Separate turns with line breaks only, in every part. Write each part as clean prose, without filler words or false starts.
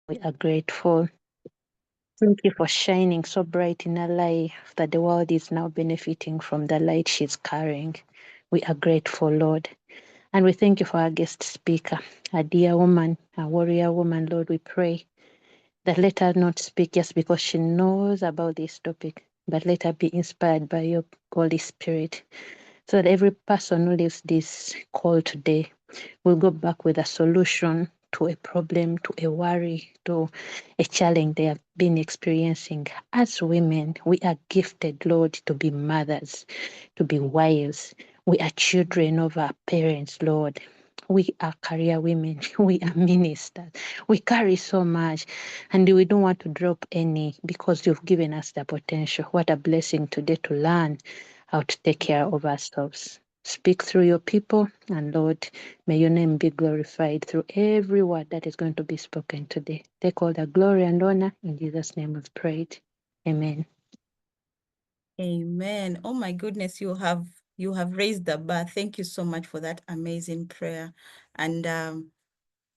We are grateful. Thank you for shining so bright in her life that the world is now benefiting from the light she's carrying. We are grateful, Lord. And we thank you for our guest speaker, a dear woman, a warrior woman, Lord. We pray that let her not speak just because she knows about this topic, but let her be inspired by your Holy Spirit, so that every person who leaves this call today will go back with a solution to a problem, to a worry, to a challenge they have been experiencing. As women, we are gifted, Lord, to be mothers, to be wives. We are children of our parents, Lord. We are career women. We are ministers. We carry so much, and we don't want to drop any because you've given us the potential. What a blessing today to learn how to take care of ourselves. Speak through your people, and Lord, may your name be glorified through every word that is going to be spoken today. Take all the glory and honor. In Jesus' name we've prayed. Amen.
Amen. Oh my goodness, you have raised the bar. Thank you so much for that amazing prayer. And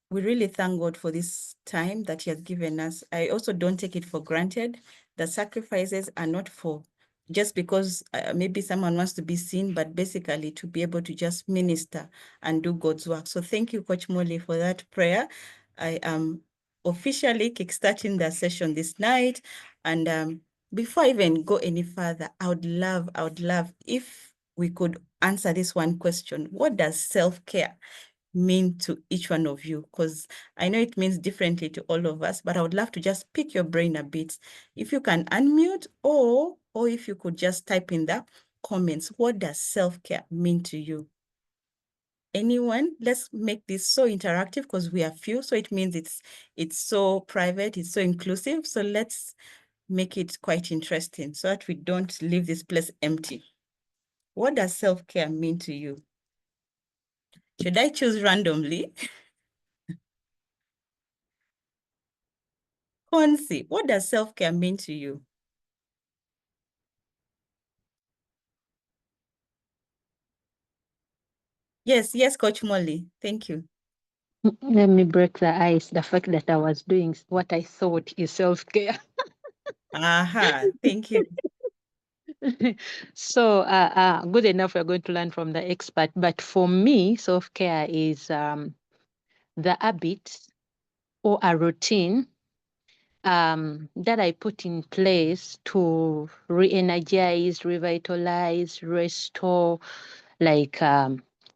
we really thank God for this time that He has given us. I also don't take it for granted. The sacrifices are not for just because maybe someone wants to be seen, but basically to be able to just minister and do God's work. So thank you, Coach Molly, for that prayer. I am officially kickstarting the session this night. And before I even go any further, I would love if we could answer this one question. What does self-care mean to each one of you? Because I know it means differently to all of us, but I would love to just pick your brain a bit. If you can unmute, or if you could just type in the comments, what does self-care mean to you? Anyone? Let's make this so interactive because we are few, so it means it's so private, it's so inclusive. So let's make it quite interesting so that we don't leave this place empty. What does self-care mean to you? Should I choose randomly? Konsi, what does self-care mean to you? Yes, Coach Molly. Thank you.
Let me break the ice. The fact that I was doing what I thought is self-care.
Aha, thank you.
So, good enough. We're going to learn from the expert. But for me, self-care is the habit or a routine that I put in place to re-energize, revitalize, restore, like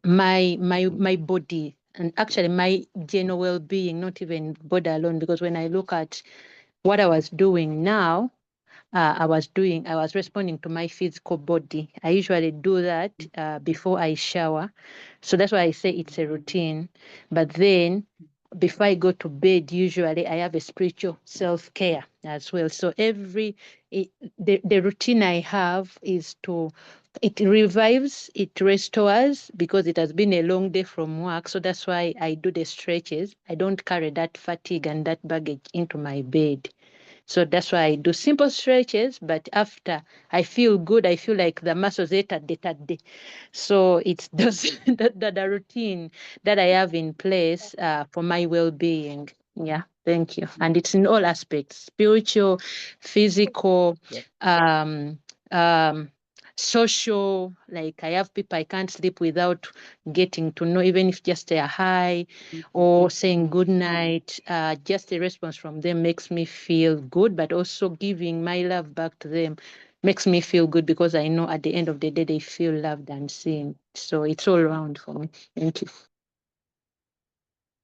my body and actually my general well-being, not even body alone. Because when I look at what I was doing now, I was responding to my physical body. I usually do that before I shower. So that's why I say it's a routine. But then before I go to bed, usually I have a spiritual self-care as well. So the routine I have is it revives, it restores because it has been a long day from work. So that's why I do the stretches. I don't carry that fatigue and that baggage into my bed. So that's why I do simple stretches, but after I feel good, I feel like the muscles day. So it's those the routine that I have in place for my well-being. Yeah, thank you. And it's in all aspects: spiritual, physical,
Yes.
um, um, social. Like I have people I can't sleep without getting to know, even if just a hi or saying good night. Just a response from them makes me feel good, but also giving my love back to them makes me feel good because I know at the end of the day they feel loved and seen. So it's all around for me. Thank you.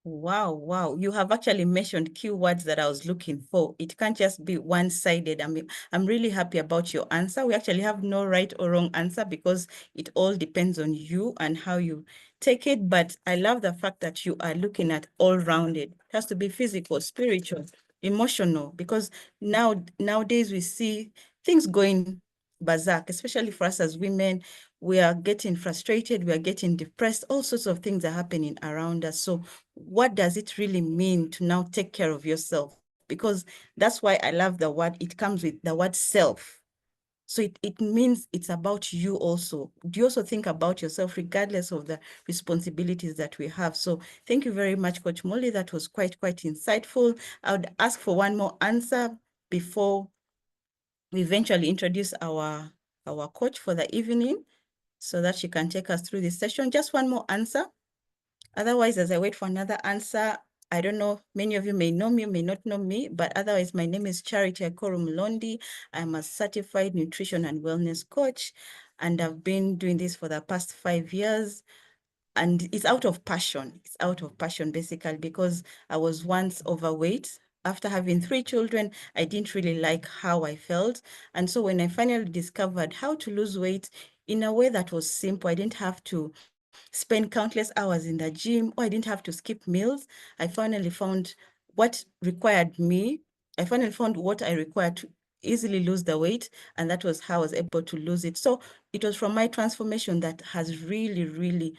Wow. You have actually mentioned keywords that I was looking for. It can't just be one-sided. I'm really happy about your answer. We actually have no right or wrong answer because it all depends on you and how you take it. But I love the fact that you are looking at all-rounded. It has to be physical, spiritual, emotional, because nowadays we see things going berserk, especially for us as women. We are getting frustrated, we are getting depressed, all sorts of things are happening around us. So what does it really mean to now take care of yourself? Because that's why I love the word, it comes with the word self. So it means it's about you also. Do you also think about yourself regardless of the responsibilities that we have? So thank you very much, Coach Molly. That was quite insightful. I would ask for one more answer before we eventually introduce our coach for the evening so that she can take us through this session. Just one more answer. Otherwise, as I wait for another answer, I don't know, many of you may know me, may not know me, but otherwise, my name is Charity Ayikoru Mulondi. I'm a certified nutrition and wellness coach, and I've been doing this for the past 5 years. And it's out of passion. It's out of passion, basically, because I was once overweight. After having 3 children, I didn't really like how I felt. And so when I finally discovered how to lose weight in a way that was simple, I didn't have to spend countless hours in the gym, or I didn't have to skip meals. I finally found what required me. I finally found what I required to easily lose the weight, and that was how I was able to lose it. So it was from my transformation that has really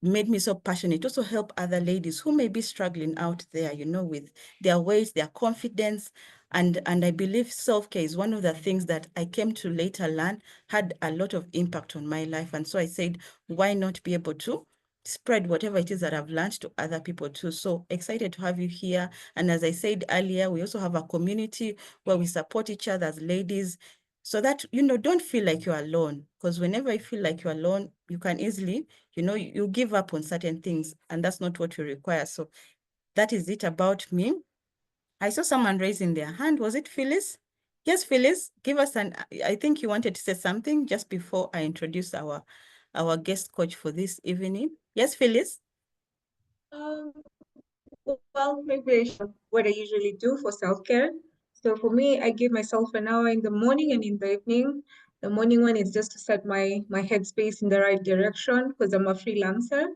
made me so passionate. Also help other ladies who may be struggling out there, with their weight, their confidence. And I believe self-care is one of the things that I came to later learn had a lot of impact on my life. And so I said, why not be able to spread whatever it is that I've learned to other people too. So excited to have you here. And as I said earlier, we also have a community where we support each other as ladies, so that, don't feel like you're alone. Because whenever you feel like you're alone, you can easily, you give up on certain things, and that's not what we require. So that is it about me. I saw someone raising their hand. Was it Phyllis? Yes, Phyllis, give us I think you wanted to say something just before I introduce our guest coach for this evening. Yes, Phyllis?
Um, well, maybe what I usually do for self-care. So for me, I give myself an hour in the morning and in the evening. The morning one is just to set my headspace in the right direction because I'm a freelancer.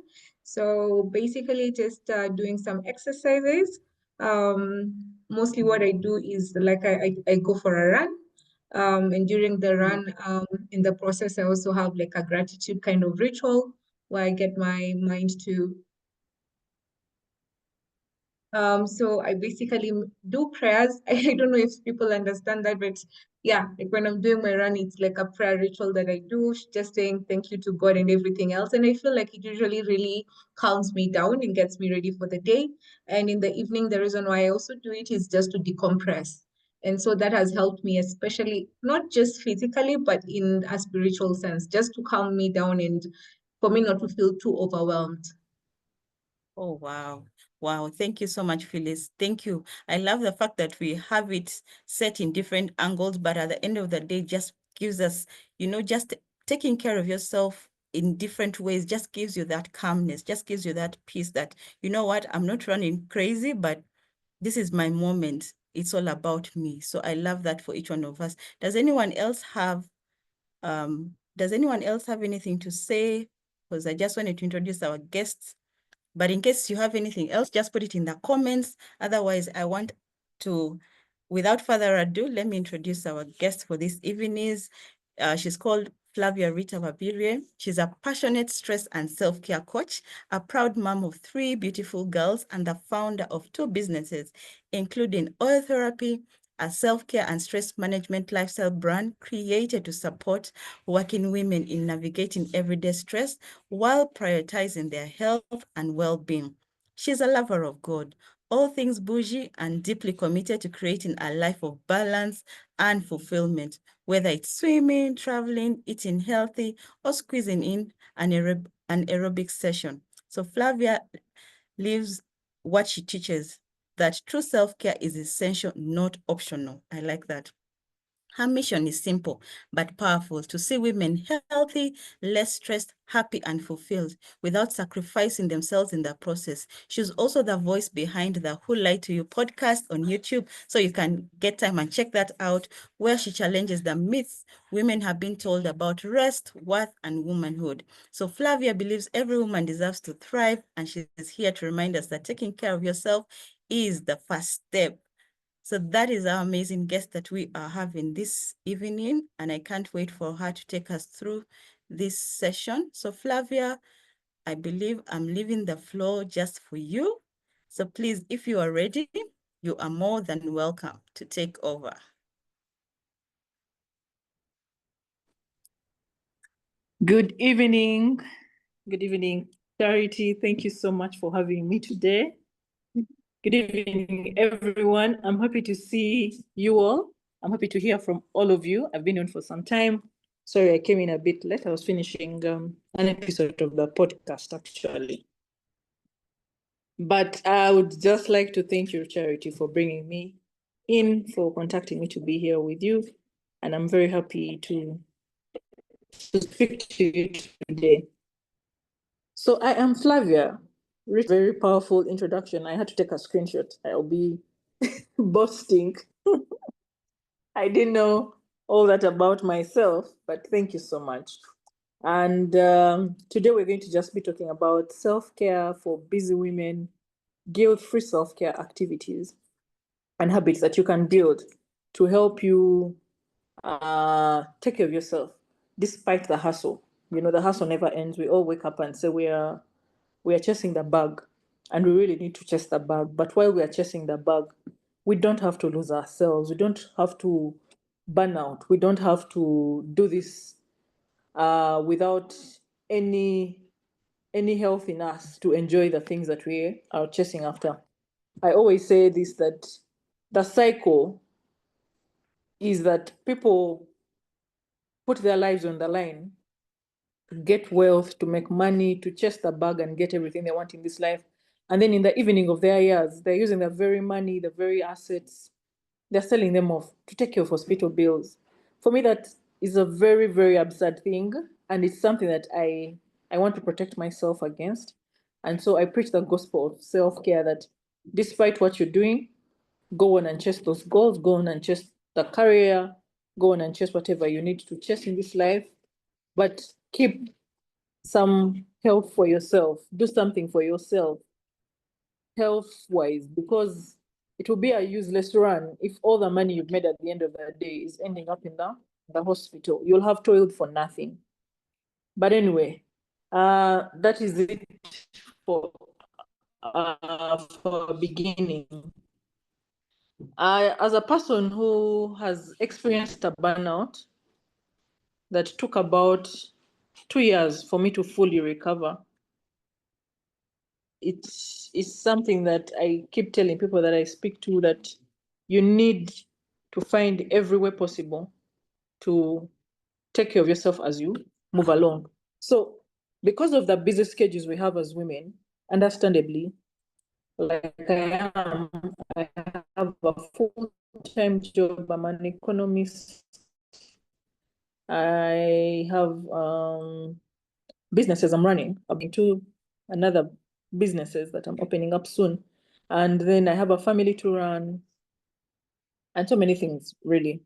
So basically just doing some exercises. Mostly what I do is like I go for a run. And during the run, in the process, I also have like a gratitude kind of ritual where I get my mind to so I basically do prayers. I don't know if people understand that, but yeah, like when I'm doing my run, it's like a prayer ritual that I do, just saying thank you to God and everything else. And I feel like it usually really calms me down and gets me ready for the day. And in the evening, the reason why I also do it is just to decompress. And so that has helped me, especially not just physically, but in a spiritual sense, just to calm me down and for me not to feel too overwhelmed.
Oh, wow. Wow. Thank you so much, Phyllis. Thank you. I love the fact that we have it set in different angles, but at the end of the day, just gives us, just taking care of yourself in different ways just gives you that calmness, just gives you that peace that, you know what, I'm not running crazy, but this is my moment. It's all about me. So I love that for each one of us. Does anyone else have anything to say? Because I just wanted to introduce our guests. But in case you have anything else, just put it in the comments. Otherwise, I want to, without further ado, let me introduce our guest for this evening. She's called Flavia Ritah Babirye. She's a passionate stress and self-care coach, a proud mom of 3 beautiful girls, and the founder of 2 businesses, including oil therapy, a self-care and stress management lifestyle brand created to support working women in navigating everyday stress while prioritizing their health and well-being. She's a lover of God, all things bougie, and deeply committed to creating a life of balance and fulfillment, whether it's swimming, traveling, eating healthy, or squeezing in an aerobic session. So Flavia lives what she teaches, that true self-care is essential, not optional. I like that. Her mission is simple but powerful: to see women healthy, less stressed, happy, and fulfilled without sacrificing themselves in the process. She's also the voice behind the Who Lied to You podcast on YouTube, so you can get time and check that out, where she challenges the myths women have been told about rest, worth, and womanhood. So Flavia believes every woman deserves to thrive, and she's here to remind us that taking care of yourself is the first step. So that is our amazing guest that we are having this evening, and I can't wait for her to take us through this session. So Flavia, I believe I'm leaving the floor just for you. So please, if you are ready, you are more than welcome to take over.
Good evening. Good evening, Charity. Thank you so much for having me today. Good evening, everyone. I'm happy to see you all. I'm happy to hear from all of you. I've been on for some time. Sorry, I came in a bit late. I was finishing an episode of the podcast, actually. But I would just like to thank you, Charity, for bringing me in, for contacting me to be here with you. And I'm very happy to speak to you today. So I am Flavia. Very powerful introduction. I had to take a screenshot. I'll be boasting. I didn't know all that about myself, but thank you so much. And today we're going to just be talking about self-care for busy women, guilt-free self-care activities and habits that you can build to help you take care of yourself despite the hustle. You know, the hustle never ends. We all wake up and say we are chasing the bag, and we really need to chase the bag. But while we are chasing the bag, we don't have to lose ourselves. We don't have to burn out. We don't have to do this without any health in us to enjoy the things that we are chasing after. I always say this, that the cycle is that people put their lives on the line to get wealth, to make money, to chase the bag and get everything they want in this life. And then in the evening of their years, they're using the very money, the very assets, they're selling them off to take care of hospital bills. For me, that is a very, very absurd thing. And it's something that I want to protect myself against. And so I preach the gospel of self-care, that despite what you're doing, go on and chase those goals, go on and chase the career, go on and chase whatever you need to chase in this life, but keep some help for yourself. Do something for yourself, health-wise, because it will be a useless run if all the money you've made at the end of the day is ending up in the hospital. You'll have toiled for nothing. But anyway, that is it for beginning. As a person who has experienced a burnout that took about 2 years for me to fully recover, it's something that I keep telling people that I speak to, that you need to find every way possible to take care of yourself as you move along. So because of the busy schedules we have as women, understandably, like I have a full-time job. I'm an economist. I have businesses I'm running. I'm into another businesses that I'm opening up soon. And then I have a family to run and so many things, really.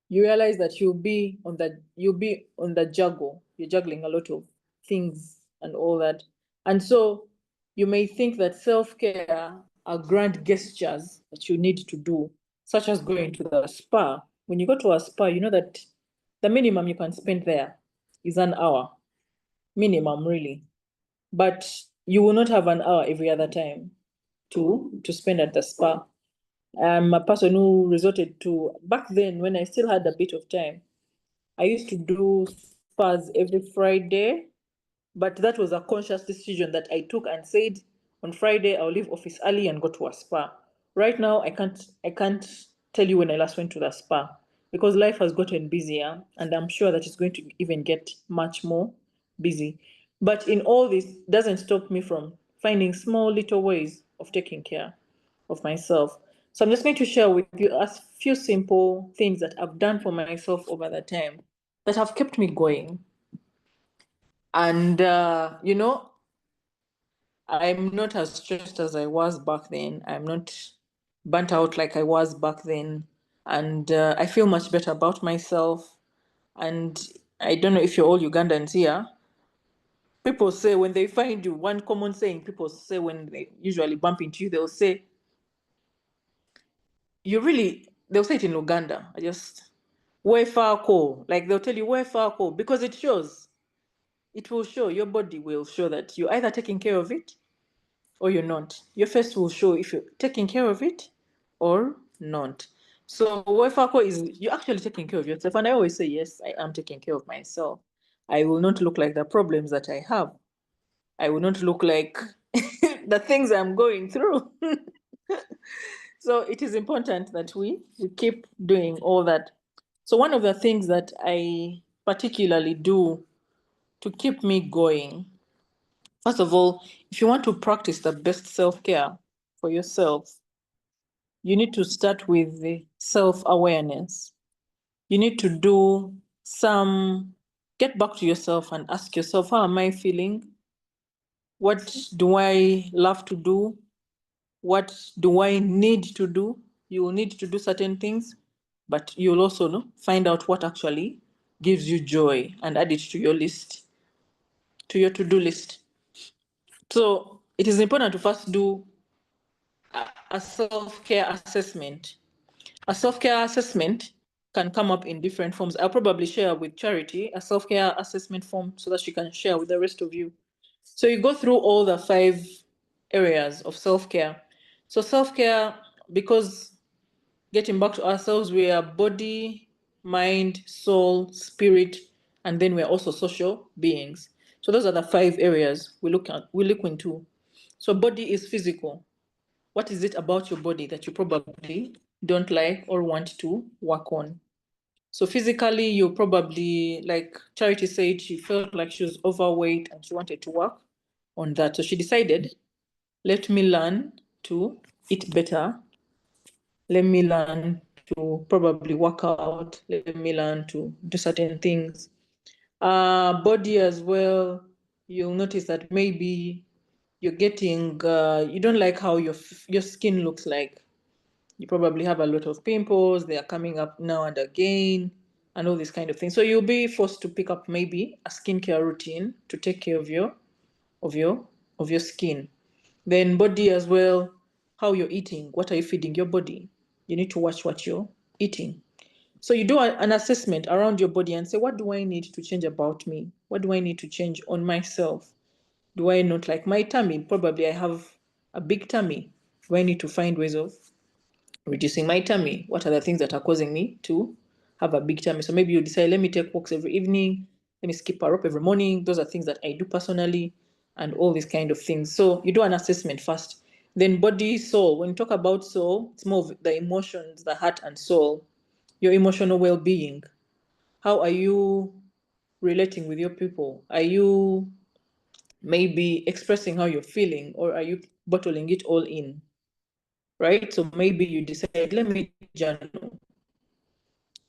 You realize that you'll be on the juggle. You're juggling a lot of things and all that. And so you may think that self-care are grand gestures that you need to do, such as going to the spa. When you go to a spa, you know that the minimum you can spend there is an hour. Minimum, really. But you will not have an hour every other time to spend at the spa. I'm a person who resorted to, back then when I still had a bit of time, I used to do spas every Friday, but that was a conscious decision that I took and said, on Friday, I'll leave office early and go to a spa. Right now, I can't tell you when I last went to the spa, because life has gotten busier, and I'm sure that it's going to even get much more busy. But in all this, doesn't stop me from finding small little ways of taking care of myself. So I'm just going to share with you a few simple things that I've done for myself over the time that have kept me going. And, I'm not as stressed as I was back then. I'm not burnt out like I was back then. And I feel much better about myself. And I don't know if you're all Ugandans here. People say when they find you, one common saying people say when they usually bump into you, they'll say, they'll say it in Uganda. Where far call, like they'll tell you where far call, because it will show, your body will show that you're either taking care of it or you're not. Your face will show if you're taking care of it or not. So where far call is you're actually taking care of yourself. And I always say, yes, I am taking care of myself. I will not look like the problems that I have. I will not look like the things I'm going through. So it is important that we keep doing all that. So one of the things that I particularly do to keep me going, first of all, if you want to practice the best self-care for yourself, you need to start with the self-awareness. You need to get back to yourself and ask yourself, how am I feeling? What do I love to do? What do I need to do? You will need to do certain things, but you'll also find out what actually gives you joy and add it to your list, to your to-do list. So it is important to first do a self-care assessment. A self-care assessment can come up in different forms. I'll probably share with Charity a self-care assessment form so that she can share with the rest of you. So you go through all the 5 areas of self-care. So self-care, because getting back to ourselves, we are body, mind, soul, spirit, and then we're also social beings. So those are the 5 areas we look into. So body is physical. What is it about your body that you probably don't like or want to work on? So physically, you probably, like Charity said, she felt like she was overweight and she wanted to work on that. So she decided, let me learn to eat better. Let me learn to probably work out. Let me learn to do certain things. Body as well, you'll notice that maybe you're getting, you don't like how your skin looks like. You probably have a lot of pimples, they are coming up now and again, and all these kind of things. So you'll be forced to pick up maybe a skincare routine to take care of your skin. Then body as well, how you're eating, what are you feeding your body? You need to watch what you're eating. So you do an assessment around your body and say, what do I need to change about me? What do I need to change on myself? Do I not like my tummy? Probably I have a big tummy. Do I need to find ways of reducing my tummy? What are the things that are causing me to have a big tummy? So maybe you decide, let me take walks every evening, let me skip a rope every morning. Those are things that I do personally, and all these kind of things. So you do an assessment first. Then body, soul. When you talk about soul, it's more of the emotions, the heart and soul, your emotional well-being. How are you relating with your people? Are you maybe expressing how you're feeling, or are you bottling it all in? Right? So maybe you decide, let me journal.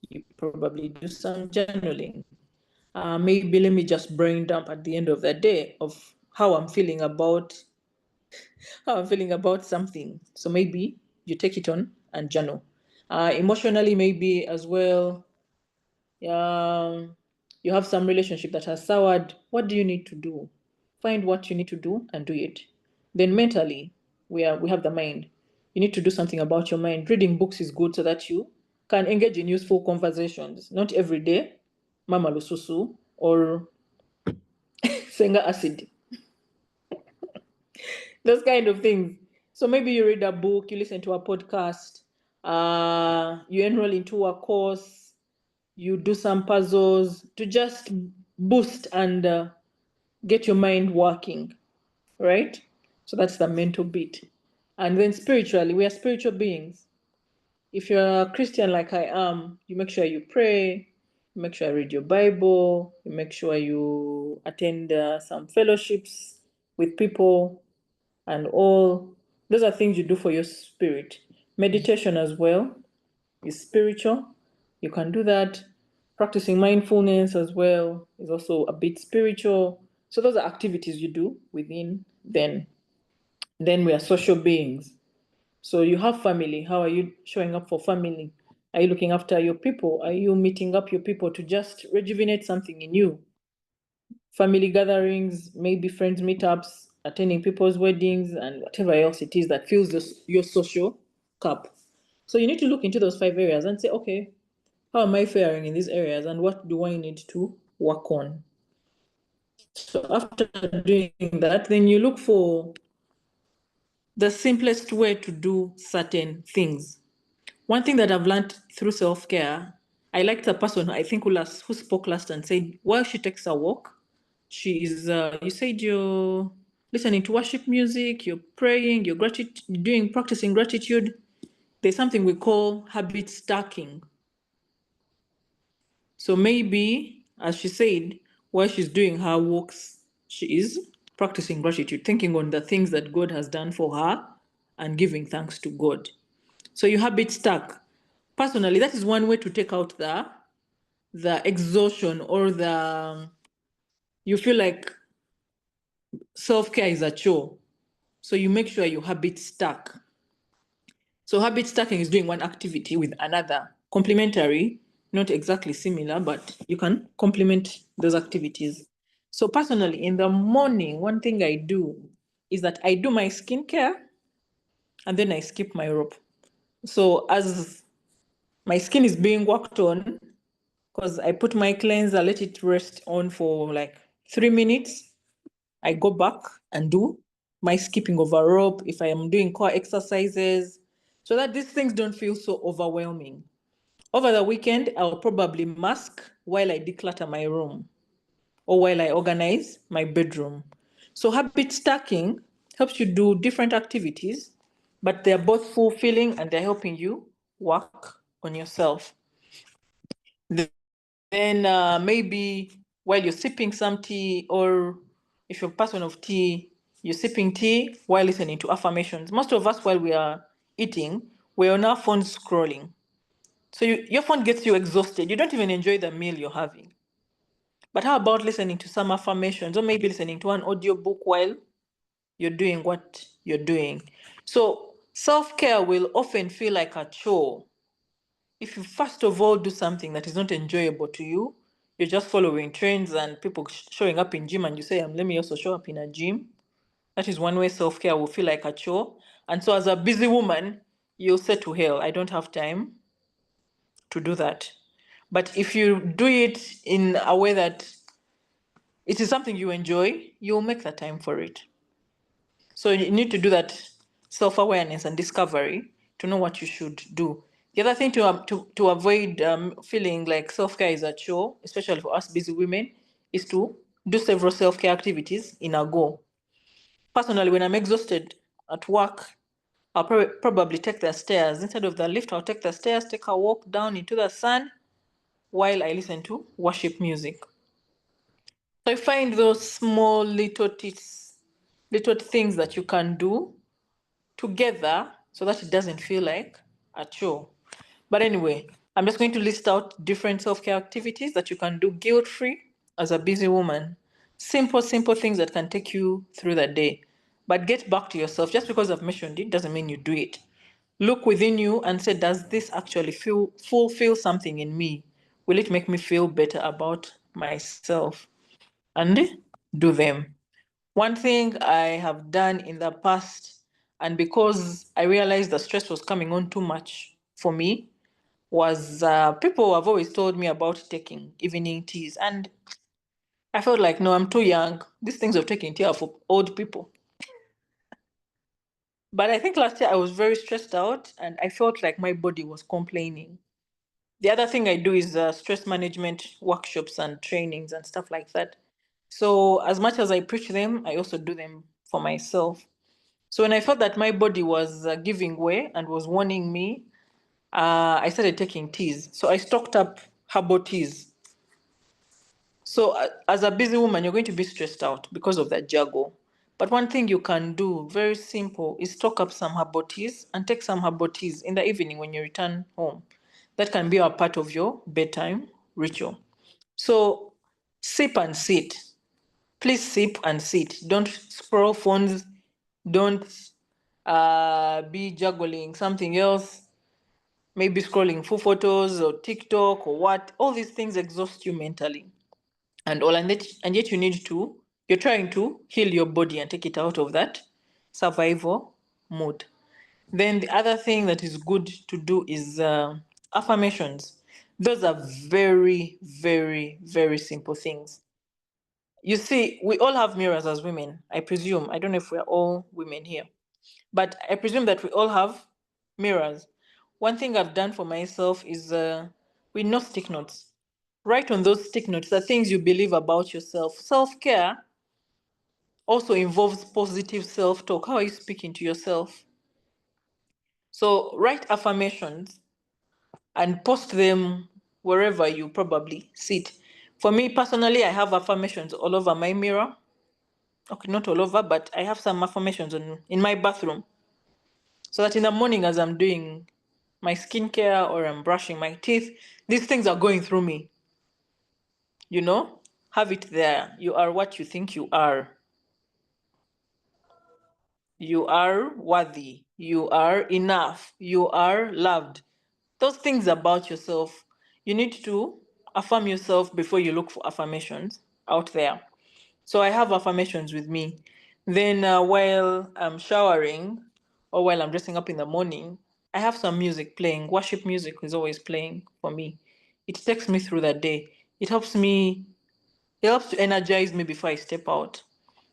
You probably do some journaling. Maybe let me just brain dump at the end of the day of how I'm feeling about something. So maybe you take it on and journal. Emotionally, maybe as well, you have some relationship that has soured. What do you need to do? Find what you need to do and do it. Then mentally, we have the mind. You need to do something about your mind. Reading books is good so that you can engage in useful conversations. Not every day, mama lususu or senga acid. Those kind of things. So maybe you read a book, you listen to a podcast, you enroll into a course, you do some puzzles to just boost and get your mind working, right? So that's the mental bit. And then spiritually, we are spiritual beings. If you're a Christian like I am, you make sure you pray, you make sure you read your Bible, you make sure you attend some fellowships with people, and all. Those are things you do for your spirit. Meditation as well is spiritual. You can do that. Practicing mindfulness as well is also a bit spiritual. So those are activities you do within. Then we are social beings. So you have family. How are you showing up for family? Are you looking after your people? Are you meeting up your people to just rejuvenate something in you? Family gatherings, maybe friends meetups, attending people's weddings, and whatever else it is that fills your social cup. So you need to look into those 5 areas and say, okay, how am I faring in these areas and what do I need to work on? So after doing that, then you look for the simplest way to do certain things. One thing that I've learned through self-care I liked the person, I think, who spoke last and said, while she takes a walk, she is, you said you're listening to worship music, you're praying, you're practicing gratitude. There's something we call habit stacking. So maybe, as she said, while she's doing her walks, she is practicing gratitude, thinking on the things that God has done for her and giving thanks to God. So you habit stack. Personally, that is one way to take out the exhaustion or you feel like self-care is a chore. So you make sure you habit stack. So habit stacking is doing one activity with another, complementary, not exactly similar, but you can complement those activities. So personally, in the morning, one thing I do is that I do my skincare and then I skip my rope. So as my skin is being worked on, because I put my cleanser, let it rest on for like 3 minutes, I go back and do my skipping of a rope if I am doing core exercises, so that these things don't feel so overwhelming. Over the weekend, I'll probably mask while I declutter my room or while I organize my bedroom. So habit stacking helps you do different activities, but they're both fulfilling and they're helping you work on yourself. Then maybe while you're sipping some tea, or if you're a person of tea, you're sipping tea while listening to affirmations. Most of us, while we are eating, we're on our phones scrolling. So your phone gets you exhausted. You don't even enjoy the meal you're having. But how about listening to some affirmations, or maybe listening to an audiobook while you're doing what you're doing? So self-care will often feel like a chore if you first of all do something that is not enjoyable to you. You're just following trends and people showing up in gym, and you say, let me also show up in a gym. That is one way self-care will feel like a chore. And so as a busy woman, you'll say to hell, I don't have time to do that. But if you do it in a way that it is something you enjoy, you'll make the time for it. So you need to do that self-awareness and discovery to know what you should do. The other thing to avoid feeling like self-care is a chore, especially for us busy women, is to do several self-care activities in a go. Personally, when I'm exhausted at work, I'll probably take the stairs. Instead of the lift, I'll take the stairs, take a walk down into the sun while I listen to worship music. So I find those small little things that you can do together so that it doesn't feel like a chore. But anyway, I'm just going to list out different self-care activities that you can do guilt-free as a busy woman. Simple things that can take you through the day. But get back to yourself. Just because I've mentioned it doesn't mean you do it. Look within you and say, does this actually fulfill something in me? Will it make me feel better about myself? And do them. One thing I have done in the past, and because I realized the stress was coming on too much for me, was people have always told me about taking evening teas. And I felt like, no, I'm too young. These things of taking tea are for old people. But I think last year I was very stressed out and I felt like my body was complaining. The other thing I do is stress management workshops and trainings and stuff like that. So as much as I preach them, I also do them for myself. So when I felt that my body was giving way and was warning me, I started taking teas. So I stocked up herbal teas. So as a busy woman, you're going to be stressed out because of that juggle. But one thing you can do, very simple, is stock up some herbal teas and take some herbal teas in the evening when you return home. That can be a part of your bedtime ritual. So sip and sit. Please sip and sit. Don't scroll phones. Don't be juggling something else. Maybe scrolling full photos or TikTok or what. All these things exhaust you mentally. And yet you're trying to heal your body and take it out of that survival mode. Then the other thing that is good to do is affirmations. Those are very, very, very simple things. You see, we all have mirrors as women, I presume. I don't know if we're all women here, but I presume that we all have mirrors. One thing I've done for myself is with no stick notes. Write on those stick notes the things you believe about yourself. Self-care also involves positive self-talk. How are you speaking to yourself? So write affirmations and post them wherever you probably sit. For me personally, I have affirmations all over my mirror. Okay, not all over, but I have some affirmations in my bathroom. So that in the morning as I'm doing my skincare or I'm brushing my teeth, these things are going through me. You know, have it there. You are what you think you are. You are worthy. You are enough. You are loved. Those things about yourself, you need to affirm yourself before you look for affirmations out there. So I have affirmations with me. Then while I'm showering or while I'm dressing up in the morning, I have some music playing. Worship music is always playing for me. It takes me through the day. It helps to energize me before I step out.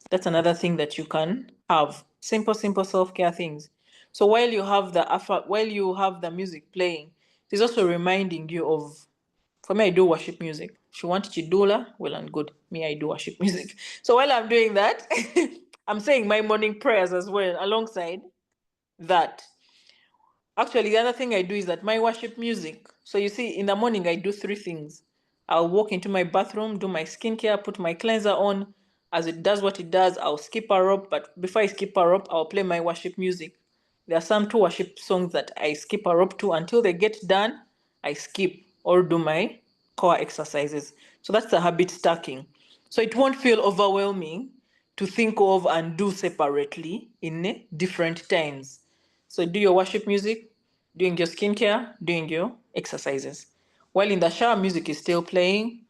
That's another thing that you can have. Simple self-care things. So while you have the music playing, it's also reminding you of, for me, I do worship music. If you want Chidula, well and good. Me, I do worship music. So while I'm doing that, I'm saying my morning prayers as well alongside that. Actually, the other thing I do is that my worship music. So you see, in the morning, I do three things. I'll walk into my bathroom, do my skincare, put my cleanser on. As it does what it does, I'll skip a rope. But before I skip a rope, I'll play my worship music. There are some two worship songs that I skip a rope to until they get done. I skip or do my core exercises. So that's the habit stacking. So it won't feel overwhelming to think of and do separately in different times. So do your worship music, doing your skincare, doing your exercises. While in the shower, music is still playing,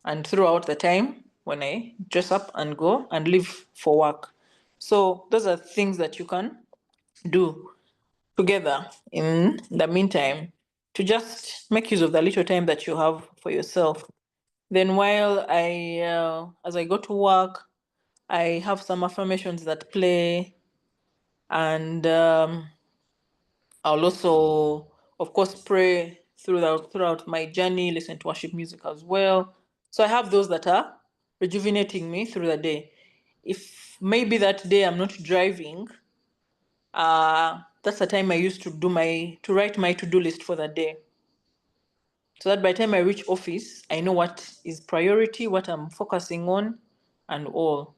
and throughout the time when I dress up and go and leave for work. So those are things that you can do together in the meantime to just make use of the little time that you have for yourself. Then as I go to work, I have some affirmations that play, and I'll also, of course, pray throughout my journey, listen to worship music as well. So I have those that are rejuvenating me through the day. If maybe that day I'm not driving, that's the time I used to write my to-do list for the day. So that by the time I reach office, I know what is priority, what I'm focusing on, and all.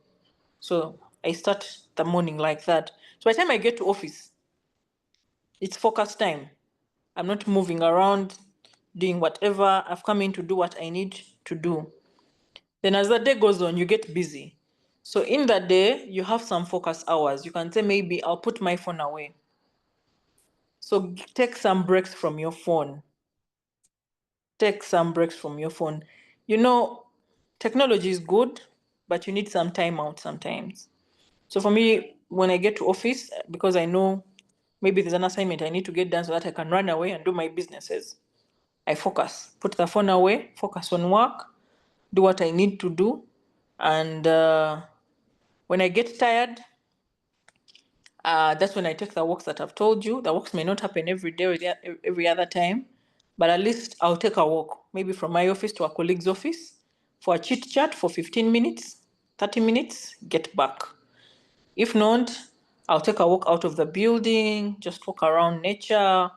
So I start the morning like that. So by the time I get to office, it's focus time. I'm not moving around, doing whatever. I've come in to do what I need to do. Then as the day goes on, you get busy. So in the day, you have some focus hours. You can say, maybe I'll put my phone away. So take some breaks from your phone. Take some breaks from your phone. You know, technology is good, but you need some time out sometimes. So for me, when I get to office, because I know maybe there's an assignment I need to get done so that I can run away and do my businesses, I focus, put the phone away, focus on work, do what I need to do. And when I get tired, that's when I take the walks that I've told you. The walks may not happen every day or every other time, but at least I'll take a walk, maybe from my office to a colleague's office for a chit chat for 15 minutes, 30 minutes, get back. If not, I'll take a walk out of the building, just walk around nature,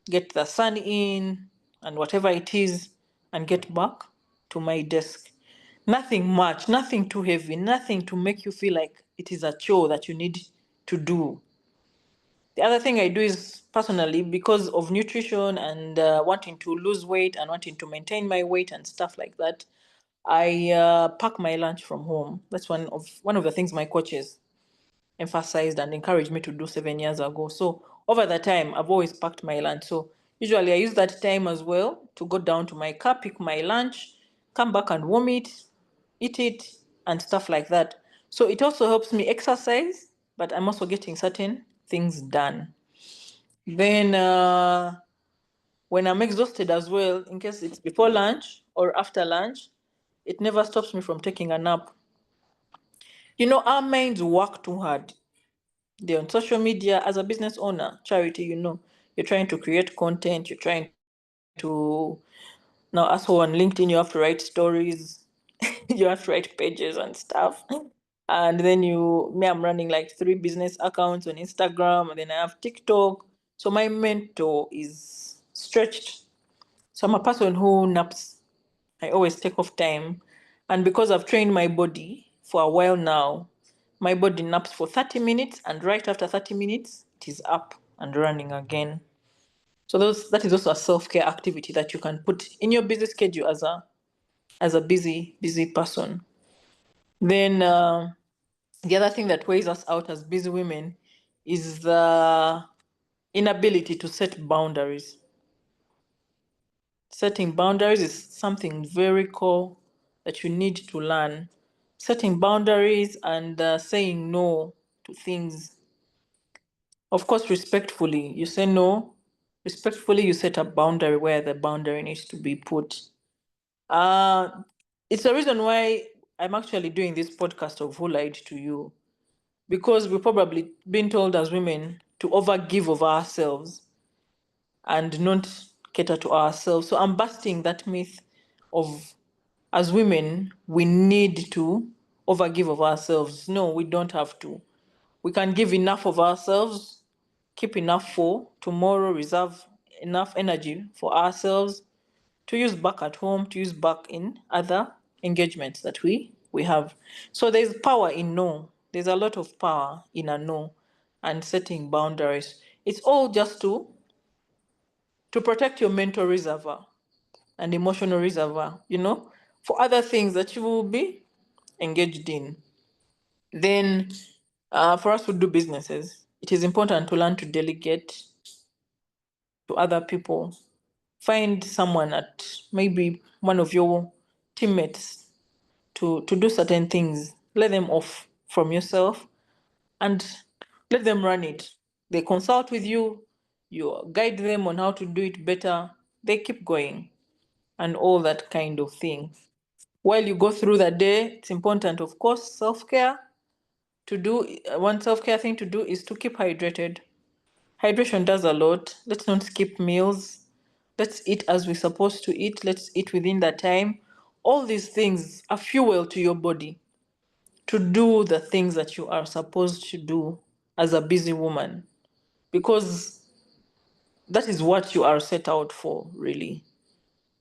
get the sun in, and whatever it is, and get back to my desk. Nothing much, nothing too heavy, nothing to make you feel like it is a chore that you need to do. The other thing I do is personally, because of nutrition and wanting to lose weight and wanting to maintain my weight and stuff like that, I pack my lunch from home. That's one of the things my coaches emphasized and encouraged me to do 7 years ago. So over the time, I've always packed my lunch. So usually I use that time as well to go down to my car, pick my lunch, come back and warm it, eat it, and stuff like that. So it also helps me exercise, but I'm also getting certain things done. Then when I'm exhausted as well, in case it's before lunch or after lunch, it never stops me from taking a nap. You know, our minds work too hard. They're on social media. As a business owner, Charity, you know, you're trying to create content, you're trying to Now, as for on LinkedIn, you have to write stories, you have to write pages and stuff. And then I'm running like 3 business accounts on Instagram, and then I have TikTok. So my mentor is stretched. So I'm a person who naps. I always take off time. And because I've trained my body for a while now, my body naps for 30 minutes, and right after 30 minutes, it is up and running again. So that is also a self-care activity that you can put in your busy schedule as a busy person. Then the other thing that weighs us out as busy women is the inability to set boundaries. Setting boundaries is something very core that you need to learn. Setting boundaries and saying no to things. Of course, respectfully, you say no. Respectfully, you set a boundary where the boundary needs to be put. It's the reason why I'm actually doing this podcast of Who Lied to You, because we've probably been told as women to overgive of ourselves and not cater to ourselves. So I'm busting that myth of, as women, we need to overgive of ourselves. No, we don't have to. We can give enough of ourselves, keep enough for tomorrow, reserve enough energy for ourselves to use back at home, to use back in other engagements that we have. So there's power in no. There's a lot of power in a no and setting boundaries. It's all just to protect your mental reservoir and emotional reservoir, for other things that you will be engaged in. Then for us who do businesses, it is important to learn to delegate to other people. Find someone at maybe one of your teammates to do certain things. Let them off from yourself and let them run it. They consult with you, you guide them on how to do it better, they keep going, and all that kind of thing. While you go through the day, it's important, of course, self-care to do. One self-care thing to do is to keep hydrated. Hydration does a lot. Let's not skip meals. Let's eat as we're supposed to eat. Let's eat within that time. All these things are fuel to your body to do the things that you are supposed to do as a busy woman, because that is what you are set out for, really.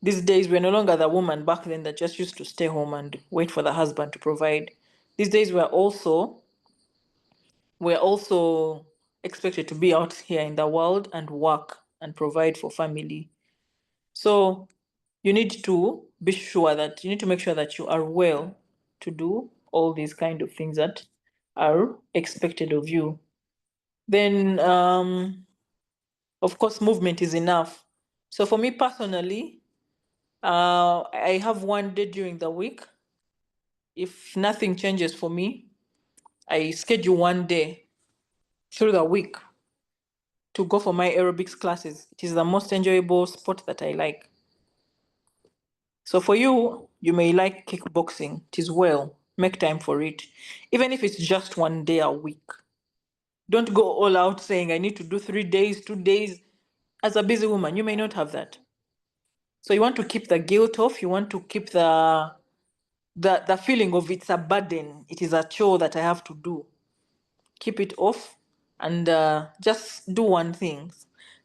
These days, we're no longer the woman back then that just used to stay home and wait for the husband to provide. These days, we're also expected to be out here in the world and work and provide for family. So you need to make sure that you are well to do all these kind of things that are expected of you. Then, of course, movement is enough. So for me personally, I have one day during the week. If nothing changes for me, I schedule one day through the week to go for my aerobics classes. It is the most enjoyable sport that I like. So for you, you may like kickboxing. It is well. Make time for it. Even if it's just one day a week. Don't go all out saying, I need to do 3 days, 2 days. As a busy woman, you may not have that. So you want to keep the guilt off. You want to keep the feeling of it's a burden. It is a chore that I have to do. Keep it off and just do one thing.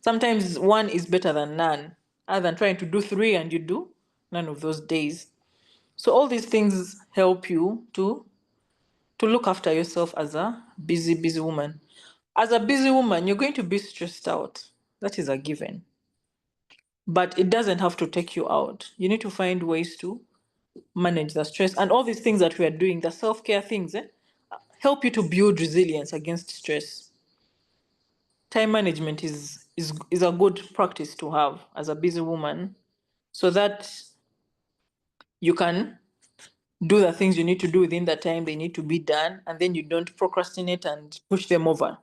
Sometimes one is better than none, other than trying to do 3 and you do none of those days. So all these things help you to look after yourself as a busy woman. As a busy woman, you're going to be stressed out. That is a given. But it doesn't have to take you out. You need to find ways to manage the stress. And all these things that we are doing, the self-care things, help you to build resilience against stress. Time management is a good practice to have as a busy woman, so that you can do the things you need to do within the time they need to be done, and then you don't procrastinate and push them over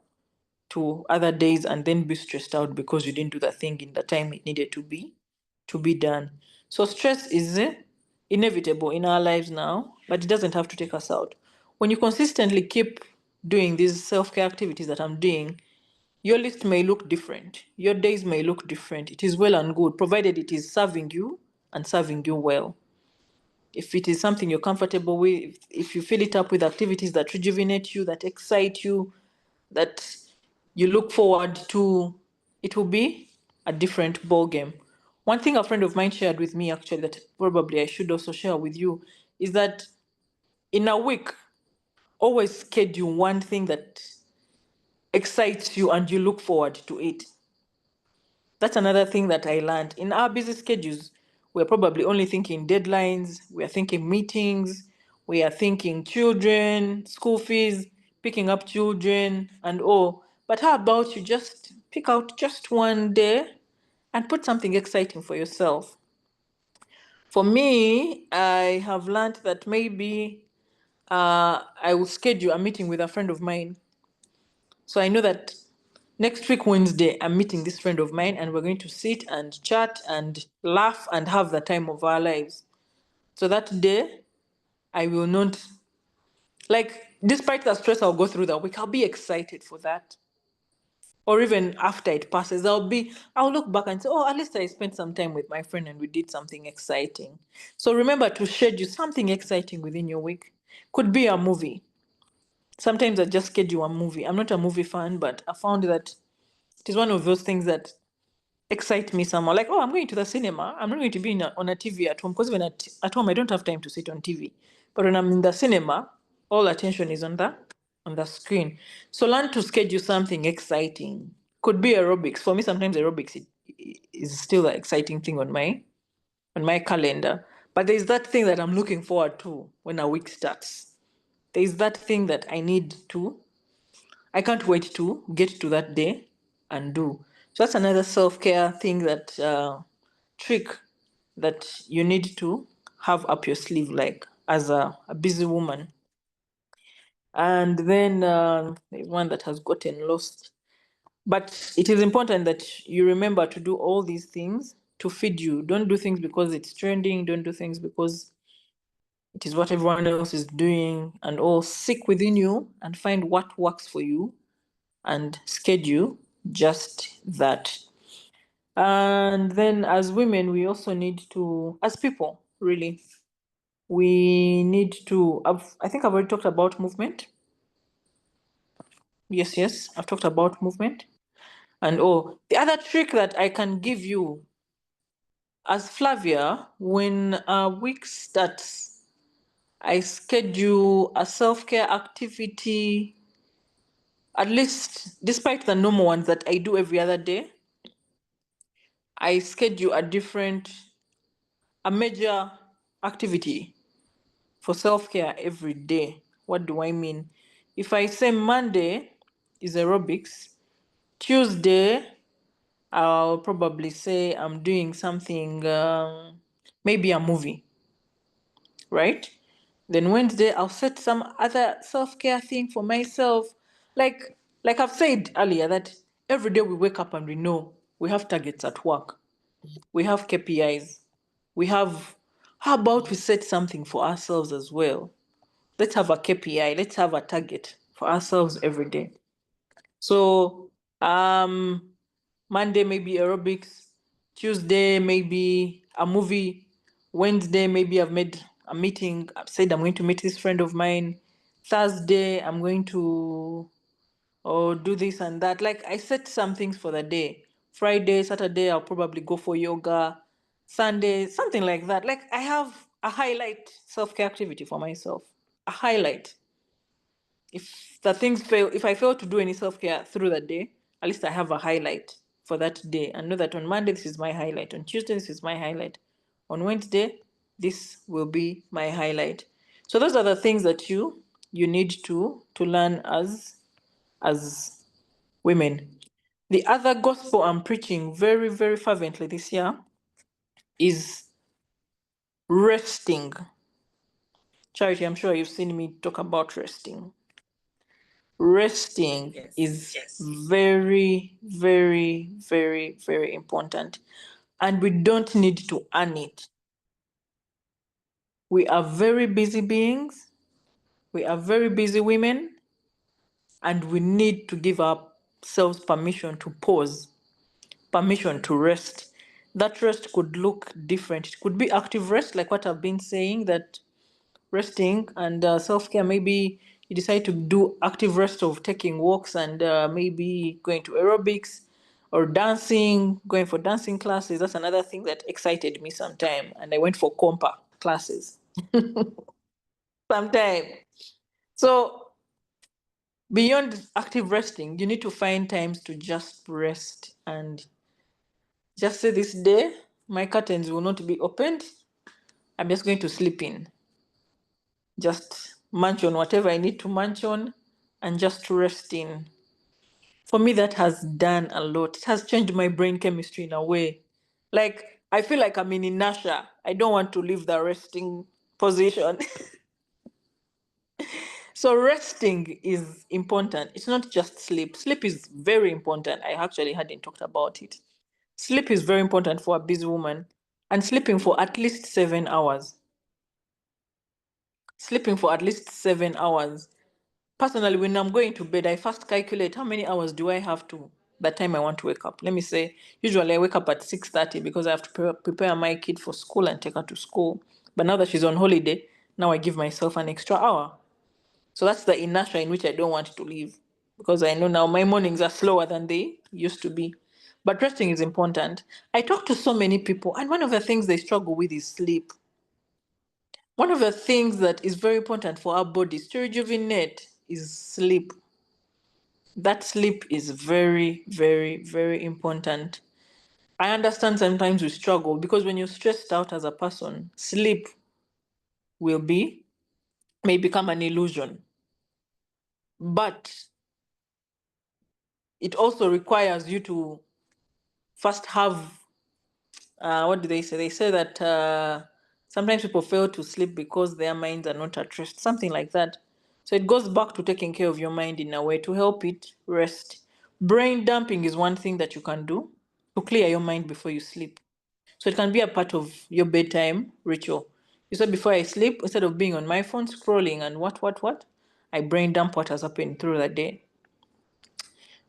to other days and then be stressed out because you didn't do the thing in the time it needed to be done. So stress is inevitable in our lives now, but it doesn't have to take us out. When you consistently keep doing these self-care activities that I'm doing, your list may look different. Your days may look different. It is well and good, provided it is serving you and serving you well. If it is something you're comfortable with, if you fill it up with activities that rejuvenate you, that excite you, that you look forward to, it will be a different ball game. One thing a friend of mine shared with me, actually, that probably I should also share with you, is that in a week, always schedule one thing that excites you and you look forward to it. That's another thing that I learned. In our busy schedules, we're probably only thinking deadlines, we are thinking meetings, we are thinking children, school fees, picking up children, and all. But how about you just pick out just one day and put something exciting for yourself? For me, I have learned that maybe I will schedule a meeting with a friend of mine. So I know that next week, Wednesday, I'm meeting this friend of mine and we're going to sit and chat and laugh and have the time of our lives. So that day, I will not, like, despite the stress I'll go through that week, I'll be excited for that. Or even after it passes, I'll look back and say, oh, at least I spent some time with my friend and we did something exciting. So remember to schedule something exciting within your week. Could be a movie. Sometimes I just schedule a movie. I'm not a movie fan, but I found that it is one of those things that excite me somehow. Like, oh, I'm going to the cinema. I'm not going to be on a TV at home, because even at home I don't have time to sit on TV. But when I'm in the cinema, all attention is on the screen. So learn to schedule something exciting. Could be aerobics. For me, sometimes aerobics is still an exciting thing on my calendar. But there's that thing that I'm looking forward to when a week starts. There's that thing that I can't wait to get to that day and do. So that's another self-care thing, that trick that you need to have up your sleeve, like as a busy woman. And then there's one that has gotten lost. But it is important that you remember to do all these things to feed you. Don't do things because it's trending. Don't do things because it is what everyone else is doing. And all, seek within you and find what works for you and schedule just that. And then as women, we also need to, as people, really, we need to, I think I've already talked about movement. Yes, I've talked about movement. And the other trick that I can give you as Flavia, when a week starts, I schedule a self-care activity, at least despite the normal ones that I do every other day. I schedule a major activity for self-care every day. What do I mean? If I say Monday is aerobics, Tuesday, I'll probably say I'm doing something, maybe a movie, right? Then Wednesday, I'll set some other self-care thing for myself. Like I've said earlier, that every day we wake up and we know we have targets at work. We have KPIs. How about we set something for ourselves as well? Let's have a KPI. Let's have a target for ourselves every day. So, Monday maybe aerobics, Tuesday maybe a movie, Wednesday maybe I've made a meeting. I've said I'm going to meet this friend of mine. Thursday I'm going to do this and that. Like, I set some things for the day. Friday, Saturday, I'll probably go for yoga. Sunday, something like that. Like, I have a highlight self-care activity for myself. A highlight. If I fail to do any self-care through the day, at least I have a highlight for that day and know that on Monday, this is my highlight. On Tuesday, this is my highlight. On Wednesday, this will be my highlight. So those are the things that you need to learn as women. The other gospel I'm preaching very, very fervently this year is resting. Charity, I'm sure you've seen me talk about resting. Resting is very, very, very, very important. And we don't need to earn it. We are very busy beings. We are very busy women. And we need to give ourselves permission to pause, permission to rest. that rest could look different. It could be active rest, like what I've been saying, that resting and self-care, maybe you decide to do active rest of taking walks and maybe going to aerobics or dancing, going for dancing classes. That's another thing that excited me sometime, and I went for compa classes sometime. So beyond active resting, you need to find times to just rest and just say, this day my curtains will not be opened, I'm just going to sleep in. Just munch on whatever I need to munch on and just rest in. For me, that has done a lot. It has changed my brain chemistry in a way. Like, I feel like I'm in inertia. I don't want to leave the resting position. So resting is important. It's not just sleep. Sleep is very important. I actually hadn't talked about it. Sleep is very important for a busy woman, and sleeping for at least 7 hours. Sleeping for at least 7 hours. Personally, when I'm going to bed, I first calculate how many hours do I have to the time I want to wake up. Let me say, usually I wake up at 6:30 because I have to prepare my kid for school and take her to school. But now that she's on holiday, now I give myself an extra hour. So that's the inertia in which I don't want to live, because I know now my mornings are slower than they used to be. But resting is important. I talk to so many people, and one of the things they struggle with is sleep. One of the things that is very important for our bodies to rejuvenate is sleep. That sleep is very, very, very important. I understand sometimes we struggle because when you're stressed out as a person, sleep may become an illusion. But it also requires you to first have, what do they say? They say that sometimes people fail to sleep because their minds are not at rest, something like that. So it goes back to taking care of your mind in a way to help it rest. Brain dumping is one thing that you can do to clear your mind before you sleep. So it can be a part of your bedtime ritual. You said, before I sleep, instead of being on my phone scrolling and what, I brain dump what has happened through the day.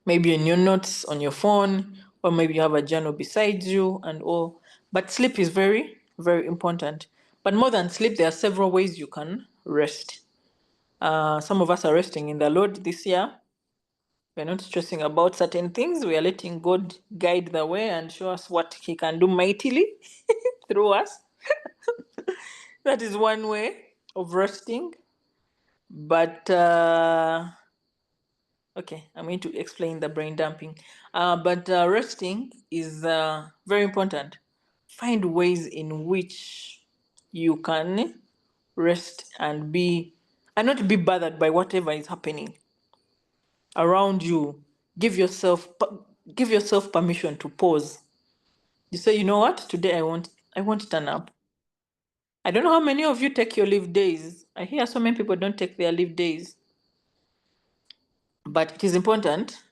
Maybe in your notes on your phone, or maybe you have a journal beside you and all. But sleep is very, very important. But more than sleep, there are several ways you can rest. Some of us are resting in the Lord this year. We're not stressing about certain things. We are letting God guide the way and show us what He can do mightily through us. That is one way of resting. But okay, I'm going to explain the brain dumping. But resting is very important. Find ways in which you can rest and not be bothered by whatever is happening around you. Give yourself permission to pause. You say, you know what? Today I want to nap. I don't know how many of you take your leave days. I hear so many people don't take their leave days. But it is important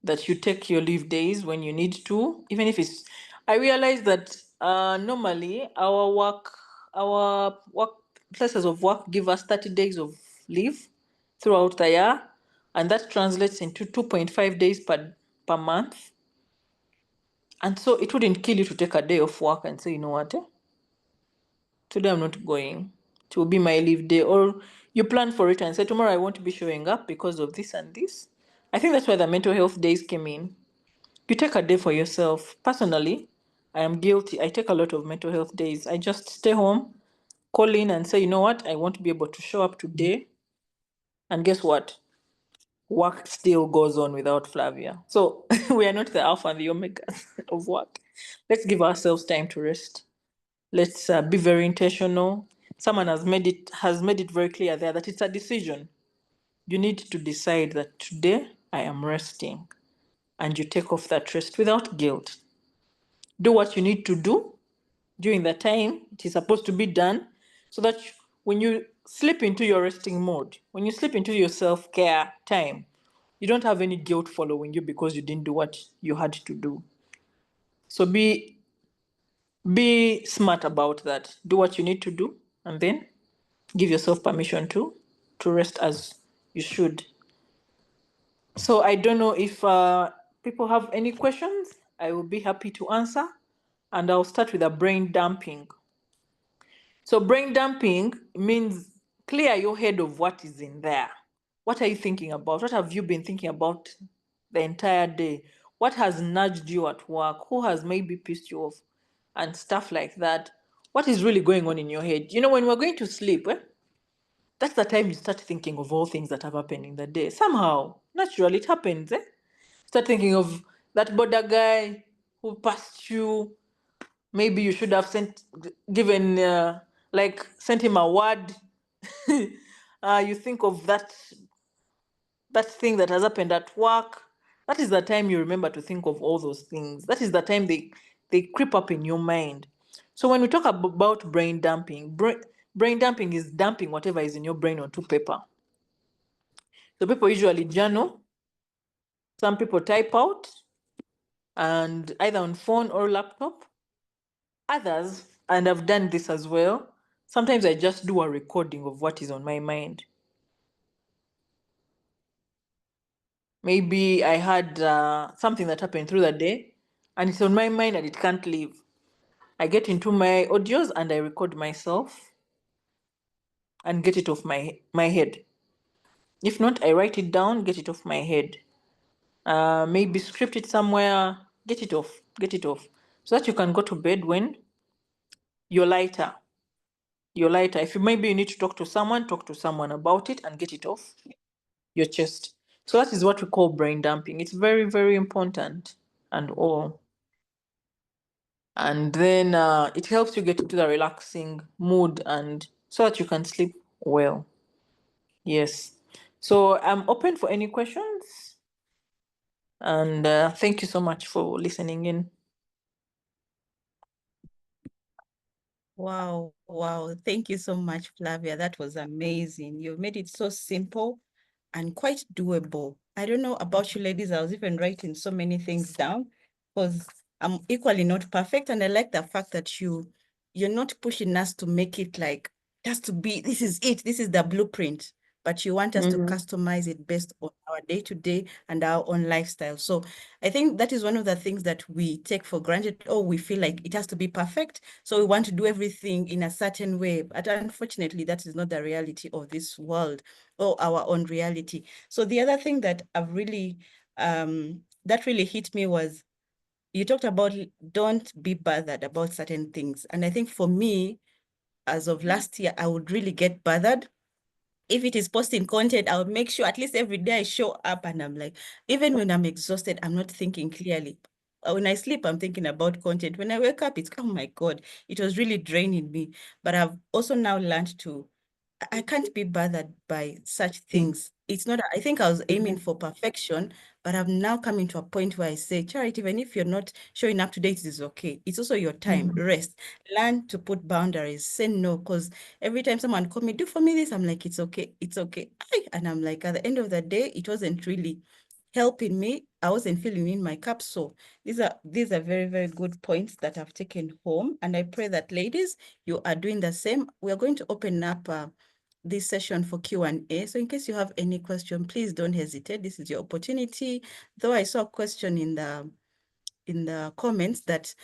that you take your leave days when you need to, even if it's. I realize that normally our work places of work give us 30 days of leave throughout the year, and that translates into 2.5 days per month. And so it wouldn't kill you to take a day off work and say, you know what, today I'm not going. It will be my leave day. Or you plan for it and say, tomorrow I won't be showing up because of this and this. I think that's why the mental health days came in. You take a day for yourself. Personally, I am guilty. I take a lot of mental health days. I just stay home, call in and say, you know what, I won't be able to show up today. And guess what? Work still goes on without Flavia. So we are not the alpha and the omega of work. Let's give ourselves time to rest. Let's be very intentional. Someone has made it very clear there that it's a decision. You need to decide that today I am resting, and you take off that rest without guilt. Do what you need to do during the time it is supposed to be done, so that when you slip into your resting mode, when you slip into your self-care time, you don't have any guilt following you because you didn't do what you had to do. So be smart about that. Do what you need to do, and then give yourself permission to rest as you should. So I don't know if people have any questions. I will be happy to answer. and I'll start with a brain dumping. So brain dumping means clear your head of what is in there. What are you thinking about? What have you been thinking about the entire day? What has nudged you at work? Who has maybe pissed you off? And stuff like that. What is really going on in your head? You know, when we're going to sleep, that's the time you start thinking of all things that have happened in the day. Somehow, naturally, it happens. Start thinking of that border guy who passed you. Maybe you should have sent him a word. You think of that thing that has happened at work. That is the time you remember to think of all those things. That is the time they creep up in your mind. So when we talk about brain dumping, brain dumping is dumping whatever is in your brain onto paper. So people usually journal. Some people type out, and either on phone or laptop. Others, and I've done this as well, sometimes I just do a recording of what is on my mind. Maybe I had something that happened through the day, and it's on my mind and it can't leave. I get into my audios and I record myself and get it off my head. If not, I write it down, get it off my head. Maybe script it somewhere, get it off, so that you can go to bed when you're lighter. If maybe you need to talk to someone about it and get it off your chest. So that is what we call brain dumping. It's very, very important and all. And then it helps you get into the relaxing mood and so that you can sleep well. Yes. So I'm open for any questions. And thank you so much for listening in.
Wow, wow. Thank you so much, Flavia. That was amazing. You made it so simple and quite doable. I don't know about you ladies. I was even writing so many things down because I'm equally not perfect. And I like the fact that you're not pushing us to make it like, it has to be, this is it, this is the blueprint. But you want us to customize it based on our day-to-day and our own lifestyle. So I think that is one of the things that we take for granted, or we feel like it has to be perfect. So we want to do everything in a certain way. But unfortunately, that is not the reality of this world or our own reality. So the other thing that I've really, that really hit me was, you talked about don't be bothered about certain things. And I think for me, as of last year, I would really get bothered. If it is posting content, I'll make sure at least every day I show up and I'm like, even when I'm exhausted, I'm not thinking clearly. When I sleep, I'm thinking about content. When I wake up, it's, oh my God, it was really draining me. But I've also now learned to, I can't be bothered by such things. It's not, I think I was aiming for perfection, but I'm now coming to a point where I say, Charity, even if you're not showing up today, it is okay. It's also your time, rest, learn to put boundaries, say no, because every time someone call me, do for me this, I'm like, it's okay, it's okay. And I'm like, at the end of the day, it wasn't really helping me. I wasn't feeling in my cup. So these are very, very good points that I've taken home. And I pray that ladies, you are doing the same. We are going to open up this session for Q&A. So in case you have any question, please don't hesitate. This is your opportunity. Though I saw a question in the comments that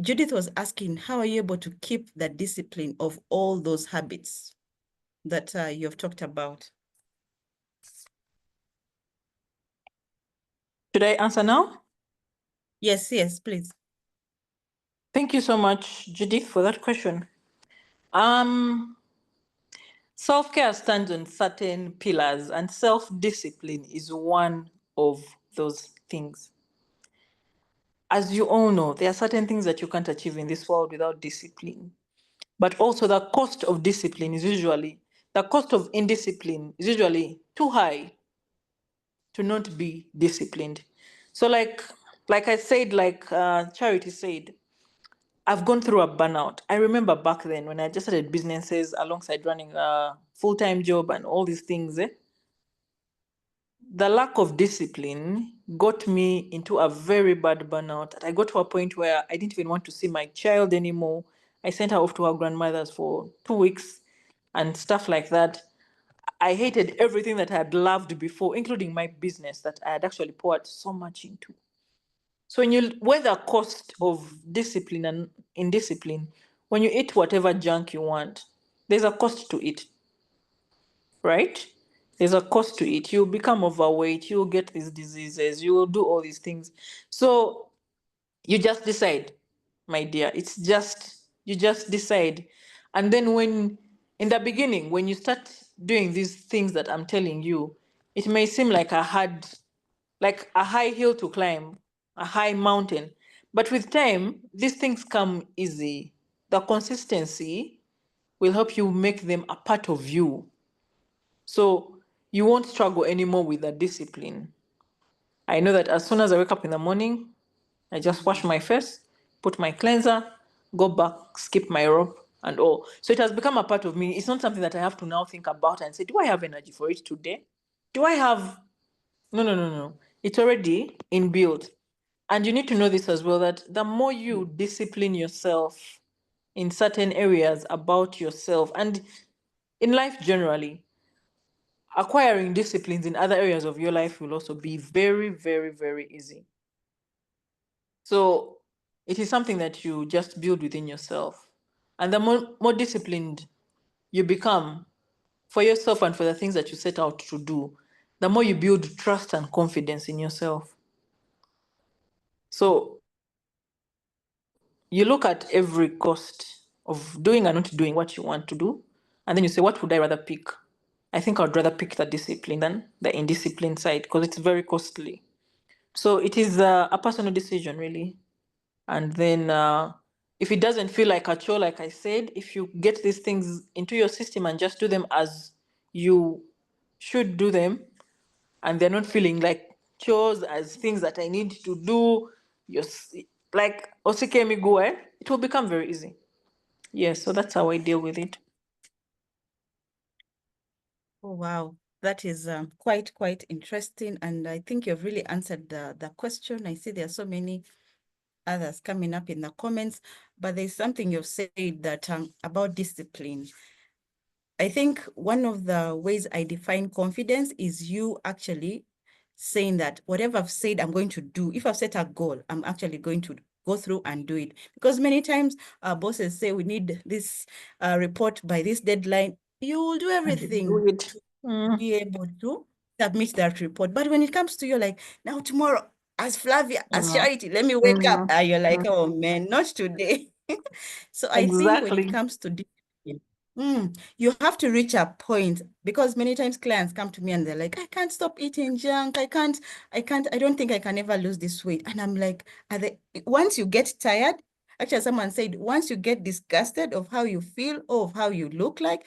Judith was asking, how are you able to keep the discipline of all those habits that you've talked about?
Should I answer now?
Yes, please.
Thank you so much, Judith, for that question. Self-care stands on certain pillars, and self-discipline is one of those things. As you all know, there are certain things that you can't achieve in this world without discipline. But also the cost of indiscipline is usually too high to not be disciplined. So like I said, Charity said, I've gone through a burnout. I remember back then when I just started businesses alongside running a full-time job and all these things. The lack of discipline got me into a very bad burnout. I got to a point where I didn't even want to see my child anymore. I sent her off to her grandmother's for 2 weeks and stuff like that. I hated everything that I had loved before, including my business that I had actually poured so much into. So when you weigh the cost of discipline and indiscipline, when you eat whatever junk you want, there's a cost to it, right? There's a cost to it. You'll become overweight, you'll get these diseases, you will do all these things. So you just decide, my dear. It's just, you just decide. And then when, in the beginning, when you start doing these things that I'm telling you, it may seem like like a high hill to climb, a high mountain. But with time, these things come easy. The consistency will help you make them a part of you. So you won't struggle anymore with the discipline. I know that as soon as I wake up in the morning, I just wash my face, put my cleanser, go back, skip my rope and all. So it has become a part of me. It's not something that I have to now think about and say, do I have energy for it today? Do I have... No, no, no, no. It's already inbuilt. And you need to know this as well, that the more you discipline yourself in certain areas about yourself and in life generally, acquiring disciplines in other areas of your life will also be very, very, very easy. So it is something that you just build within yourself. And the more disciplined you become for yourself and for the things that you set out to do, the more you build trust and confidence in yourself. So you look at every cost of doing and not doing what you want to do, and then you say, what would I rather pick? I think I'd rather pick the discipline than the indiscipline side because it's very costly. So it is a personal decision, really. And then if it doesn't feel like a chore, like I said, if you get these things into your system and just do them as you should do them, and they're not feeling like chores, as things that I need to do, like osikemi gue, it will become very easy. Yes, so that's how I deal with it.
Oh, wow. That is quite interesting. And I think you've really answered the question. I see there are so many others coming up in the comments, but there's something you've said that about discipline. I think one of the ways I define confidence is you actually saying that whatever I've said I'm going to do, if I've set a goal, I'm actually going to go through and do it. Because many times our bosses say we need this report by this deadline. You will do everything
Do it.
to be able to submit that report. But when it comes to you, like, now tomorrow, as Flavia, as Charity, let me wake up. And you're like, oh man, not today. So I think when it
Exactly.
comes to discipline, you have to reach a point, because many times clients come to me and they're like, I can't stop eating junk. I don't think I can ever lose this weight. And I'm like, once you get tired, actually someone said, once you get disgusted of how you feel or of how you look like,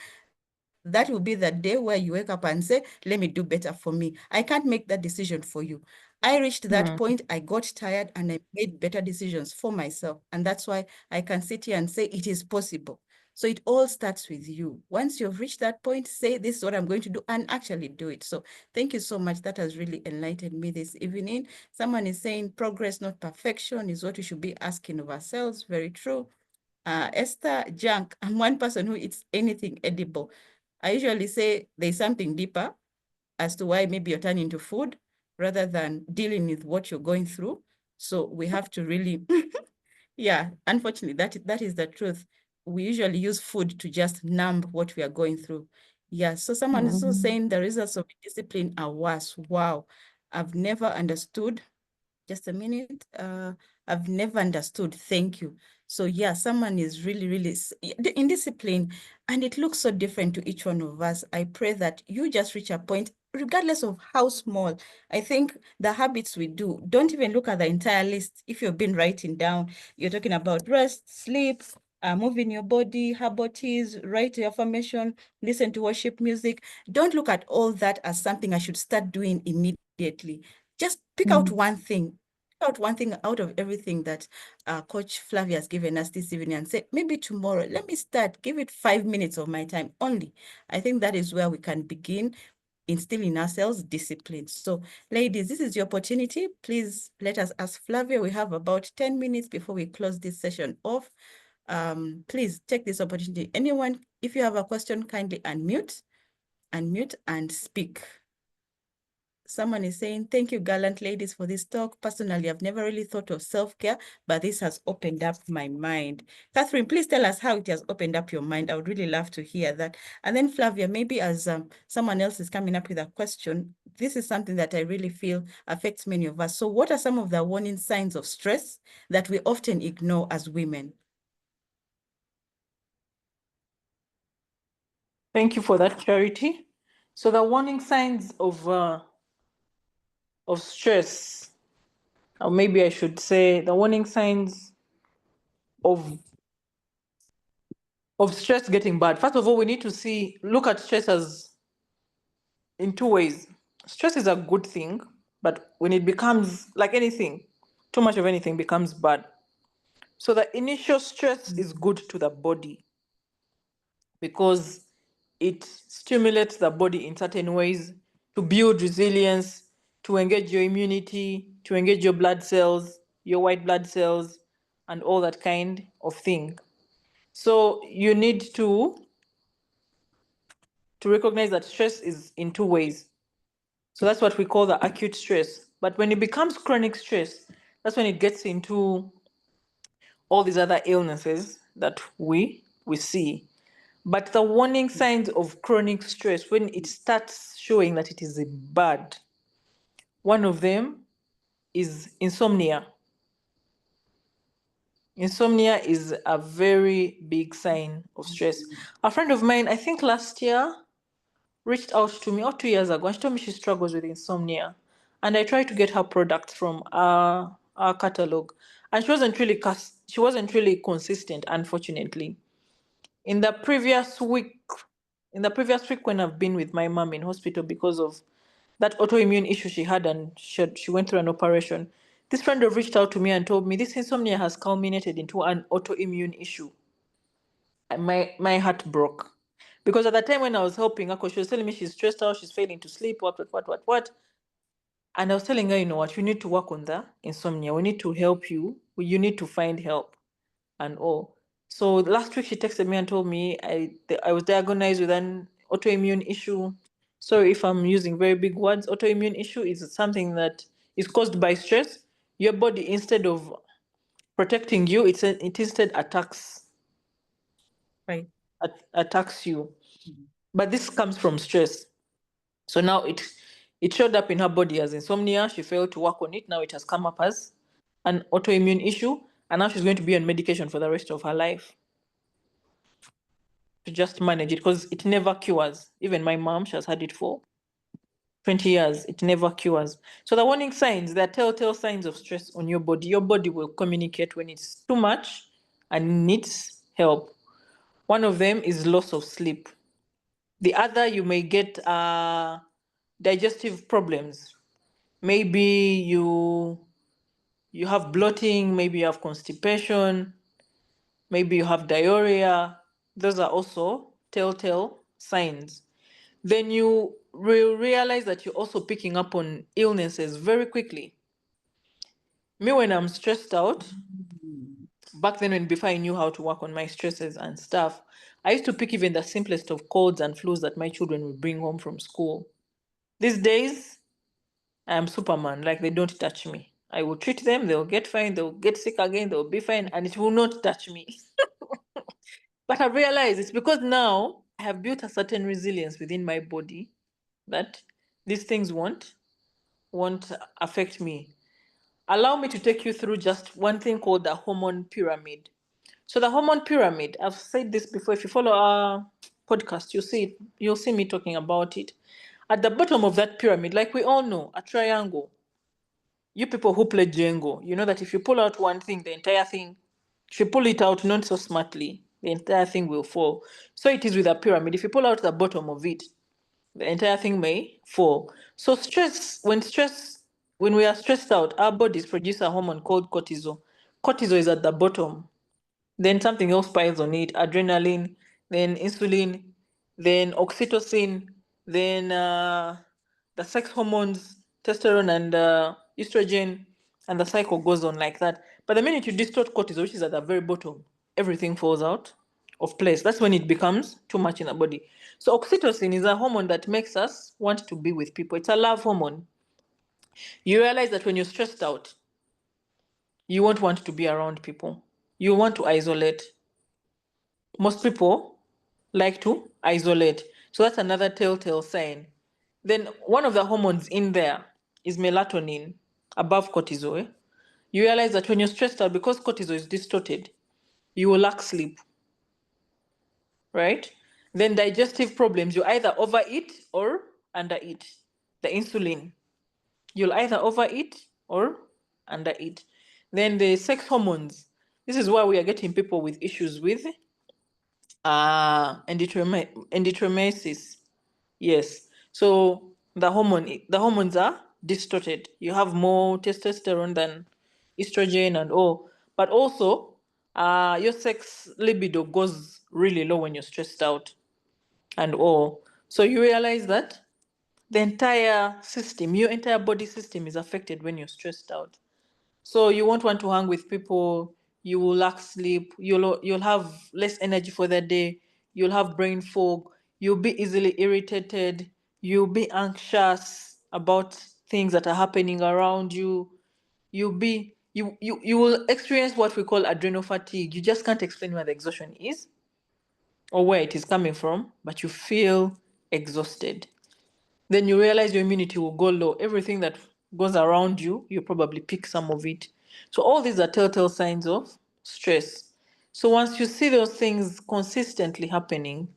that will be the day where you wake up and say, let me do better for me. I can't make that decision for you. I reached that point, I got tired, and I made better decisions for myself. And that's why I can sit here and say it is possible. So it all starts with you. Once you've reached that point, say, this is what I'm going to do, and actually do it. So thank you so much. That has really enlightened me this evening. Someone is saying progress, not perfection, is what we should be asking of ourselves. Very true. Esther, junk. I'm one person who eats anything edible. I usually say there's something deeper as to why maybe you're turning to food rather than dealing with what you're going through. So we have to really, yeah, unfortunately, that is the truth. We usually use food to just numb what we are going through. Yeah, so someone is also saying the results of discipline are worse. Wow, I've never understood. Just a minute. I've never understood. Thank you. So yeah, someone is really, really in discipline, and it looks so different to each one of us. I pray that you just reach a point, regardless of how small. I think the habits we do, don't even look at the entire list. If you've been writing down, you're talking about rest, sleep, moving your body, herbal teas, write your affirmation, listen to worship music. Don't look at all that as something I should start doing immediately. Just pick out one thing. Pick out one thing out of everything that Coach Flavia has given us this evening and say, maybe tomorrow, let me start, give it 5 minutes of my time only. I think that is where we can begin instilling ourselves discipline. So ladies, this is your opportunity. Please let us ask Flavia. We have about 10 minutes before we close this session off. Please take this opportunity. Anyone, if you have a question, kindly unmute and speak. Someone is saying, thank you, gallant ladies, for this talk. Personally, I've never really thought of self-care, but this has opened up my mind. Catherine, please tell us how it has opened up your mind. I would really love to hear that. And then Flavia, maybe as someone else is coming up with a question, this is something that I really feel affects many of us. So what are some of the warning signs of stress that we often ignore as women?
Thank you for that, Charity. So the warning signs of stress, or maybe I should say the warning signs of stress getting bad. First of all, we need to look at stress as in two ways. Stress is a good thing, but when it becomes like anything, too much of anything becomes bad. So the initial stress is good to the body because it stimulates the body in certain ways to build resilience, to engage your immunity, to engage your blood cells, your white blood cells, and all that kind of thing. So you need to recognize that stress is in two ways. So that's what we call the acute stress. But when it becomes chronic stress, that's when it gets into all these other illnesses that we see. But the warning signs of chronic stress, when it starts showing that it is bad, one of them is insomnia. Insomnia is a very big sign of stress. A friend of mine, I think last year, reached out to me, or 2 years ago, and she told me she struggles with insomnia. And I tried to get her products from our catalog. And she wasn't really consistent, unfortunately. In the previous week, when I've been with my mom in hospital because of that autoimmune issue she had, and she went through an operation, this friend have reached out to me and told me this insomnia has culminated into an autoimmune issue. And my heart broke. Because at the time when I was helping her, she was telling me she's stressed out, she's failing to sleep, what. And I was telling her, you know what, you need to work on the insomnia. We need to help you. You need to find help and all. So last week she texted me and told me I was diagnosed with an autoimmune issue. Sorry if I'm using very big words. Autoimmune issue is something that is caused by stress. Your body, instead of protecting you, it instead attacks
Right.
attacks you. But this comes from stress. So now it showed up in her body as insomnia. She failed to work on it. Now it has come up as an autoimmune issue. And now she's going to be on medication for the rest of her life to just manage it, because it never cures. Even my mom, she has had it for 20 years. It never cures. So the warning signs, there are telltale signs of stress on your body. Your body will communicate when it's too much and needs help. One of them is loss of sleep. The other, you may get digestive problems. Maybe you have bloating, maybe you have constipation, maybe you have diarrhea. Those are also telltale signs. Then you will realize that you're also picking up on illnesses very quickly. Me, when I'm stressed out, back then before I knew how to work on my stresses and stuff, I used to pick even the simplest of colds and flus that my children would bring home from school. These days, I'm Superman, like they don't touch me. I will treat them, they'll get fine, they'll get sick again, they'll be fine, and it will not touch me. But I realize it's because now I have built a certain resilience within my body that these things won't affect me. Allow me to take you through just one thing called the hormone pyramid. So the hormone pyramid, I've said this before. If you follow our podcast, you'll see me talking about it. At the bottom of that pyramid, like we all know, a triangle. You people who play Django, you know that if you pull out one thing, the entire thing, if you pull it out not so smartly, the entire thing will fall. So it is with a pyramid. If you pull out the bottom of it, the entire thing may fall. So when we are stressed out, our bodies produce a hormone called cortisol. Cortisol is at the bottom. Then something else piles on it, adrenaline, then insulin, then oxytocin, then the sex hormones, testosterone and estrogen, and the cycle goes on like that. But the minute you distort cortisol, which is at the very bottom, everything falls out of place. That's when it becomes too much in the body. So oxytocin is a hormone that makes us want to be with people. It's a love hormone. You realize that when you're stressed out, you won't want to be around people. You want to isolate. Most people like to isolate. So that's another telltale sign. Then one of the hormones in there is melatonin, above cortisol. You realize that when you're stressed out, because cortisol is distorted, you will lack sleep, right? Then digestive problems, you either overeat or undereat. The insulin, you'll either overeat or undereat. Then the sex hormones. This is why we are getting people with issues with endometriosis. Yes. So the hormones are distorted. You have more testosterone than estrogen and all. But also, your sex libido goes really low when you're stressed out and all. So you realize that the entire system, your entire body system is affected when you're stressed out. So you won't want to hang with people, you will lack sleep, you'll have less energy for the day, you'll have brain fog, you'll be easily irritated, you'll be anxious about things that are happening around you. You will experience what we call adrenal fatigue. You just can't explain where the exhaustion is or where it is coming from, but you feel exhausted. Then you realize your immunity will go low. Everything that goes around you, you probably pick some of it. So all these are telltale signs of stress. So once you see those things consistently happening,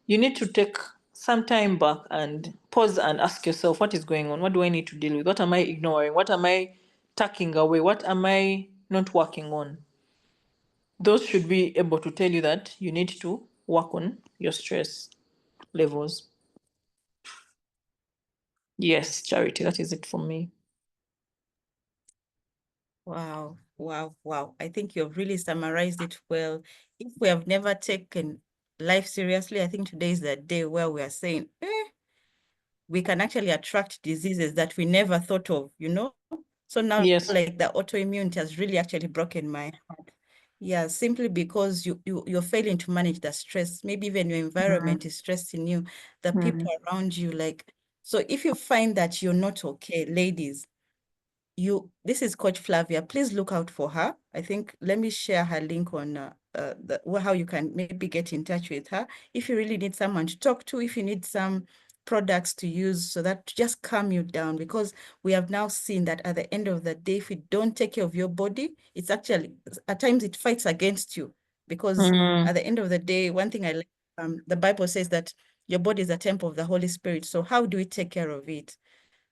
you need to take some time back and pause and ask yourself, what is going on? What do I need to deal with? What am I ignoring? What am I tucking away? What am I not working on? Those should be able to tell you that you need to work on your stress levels. Yes, Charity, that is it for me.
Wow, wow, wow. I think you've really summarized it well. If we have never taken life seriously, I think today is the day where we are saying, we can actually attract diseases that we never thought of, you know? So now,
Yes.
like the autoimmune has really actually broken my heart. Yeah, simply because you're failing to manage the stress. Maybe even your environment is stressing you, the people around you, like, so if you find that you're not okay, ladies, this is Coach Flavia. Please look out for her. I think let me share her link on how you can maybe get in touch with her. If you really need someone to talk to, if you need some products to use so that to just calm you down, because we have now seen that at the end of the day, if you don't take care of your body, it's actually, at times it fights against you, because at the end of the day, one thing I like, the Bible says that your body is a temple of the Holy Spirit. So how do we take care of it?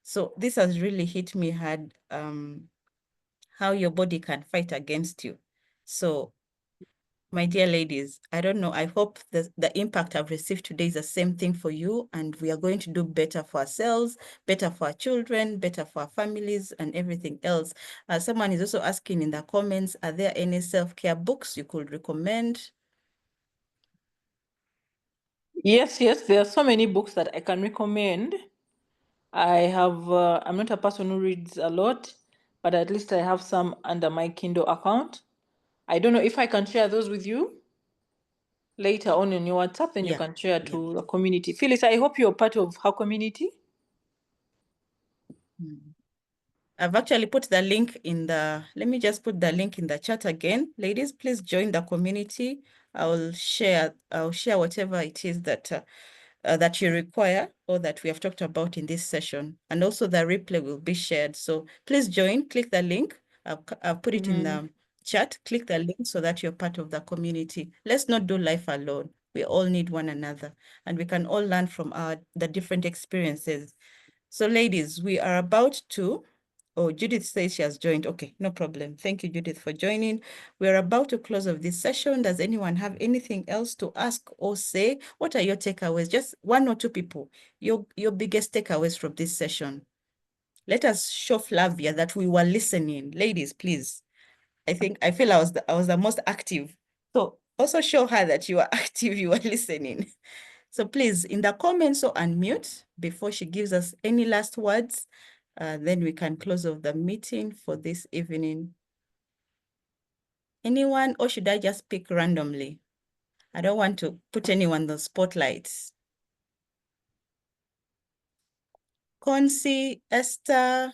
So this has really hit me hard, how your body can fight against you. So my dear ladies, I don't know, I hope the impact I've received today is the same thing for you, and we are going to do better for ourselves, better for our children, better for our families, and everything else. Someone is also asking in the comments, are there any self-care books you could recommend?
Yes, there are so many books that I can recommend. I'm not a person who reads a lot, but at least I have some under my Kindle account. I don't know if I can share those with you later on in your WhatsApp, then you
Yeah,
can share
yeah.
to the community. Phyllis, I hope you're part of her community.
I've actually put the link in let me just put the link in the chat again. Ladies, please join the community. I'll share whatever it is that that you require or that we have talked about in this session. And also the replay will be shared. So please join, click the link. I'll put it in the chat. Click the link so that you're part of the community. Let's not do life alone. We all need one another, and we can all learn from the different experiences. So ladies, we are about to, oh, Judith says she has joined. Okay, no problem. Thank you, Judith, for joining. We're about to close of this session. Does anyone have anything else to ask or say? What are your takeaways? Just one or two people, your biggest takeaways from this session. Let us show Flavia that we were listening. Ladies, please. I feel I was the most active. So also show her that you are active, you are listening. So please, in the comments, or unmute before she gives us any last words. Then we can close off the meeting for this evening. Anyone, or should I just pick randomly? I don't want to put anyone in the spotlight. Konsi, Esther,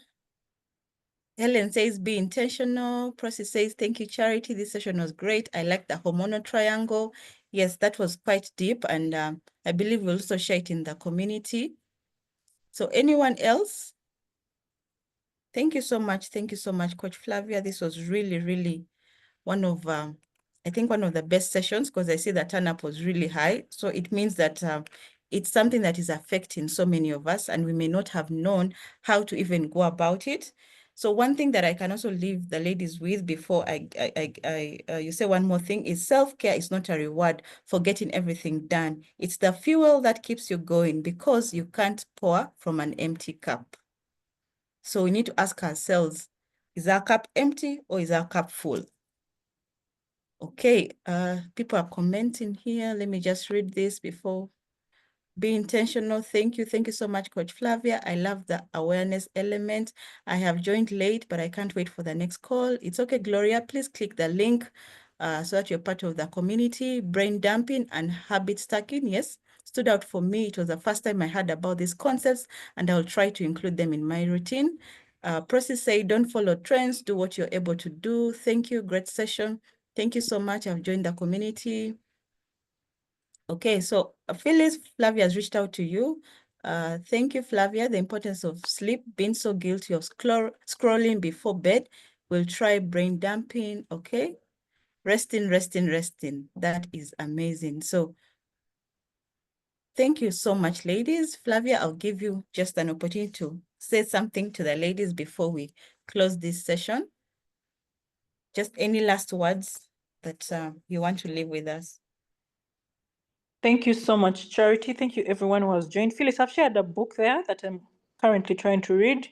Helen says, be intentional. Process says, thank you, Charity. This session was great. I like the hormonal triangle. Yes, that was quite deep. And I believe we'll also share it in the community. So anyone else? Thank you so much. Thank you so much, Coach Flavia. This was really, really one of, I think one of the best sessions, because I see the turn up was really high. So it means that it's something that is affecting so many of us, and we may not have known how to even go about it. So one thing that I can also leave the ladies with before you say one more thing is self-care is not a reward for getting everything done. It's the fuel that keeps you going, because you can't pour from an empty cup. So we need to ask ourselves, is our cup empty or is our cup full? Okay, people are commenting here. Let me just read this before. Be intentional. Thank you. Thank you so much, Coach Flavia. I love the awareness element. I have joined late, but I can't wait for the next call. It's okay, Gloria. Please click the link so that you're part of the community. Brain dumping and habit stacking. Yes, stood out for me. It was the first time I heard about these concepts, and I'll try to include them in my routine. Process say, don't follow trends. Do what you're able to do. Thank you. Great session. Thank you so much. I've joined the community. Okay, so Phyllis, Flavia has reached out to you. Thank you, Flavia. The importance of sleep, being so guilty of scrolling before bed. We'll try brain dumping, okay? Resting, resting, resting. That is amazing. So thank you so much, ladies. Flavia, I'll give you just an opportunity to say something to the ladies before we close this session. Just any last words that you want to leave with us.
Thank you so much, Charity. Thank you, everyone who has joined. Phyllis, I've shared a book there that I'm currently trying to read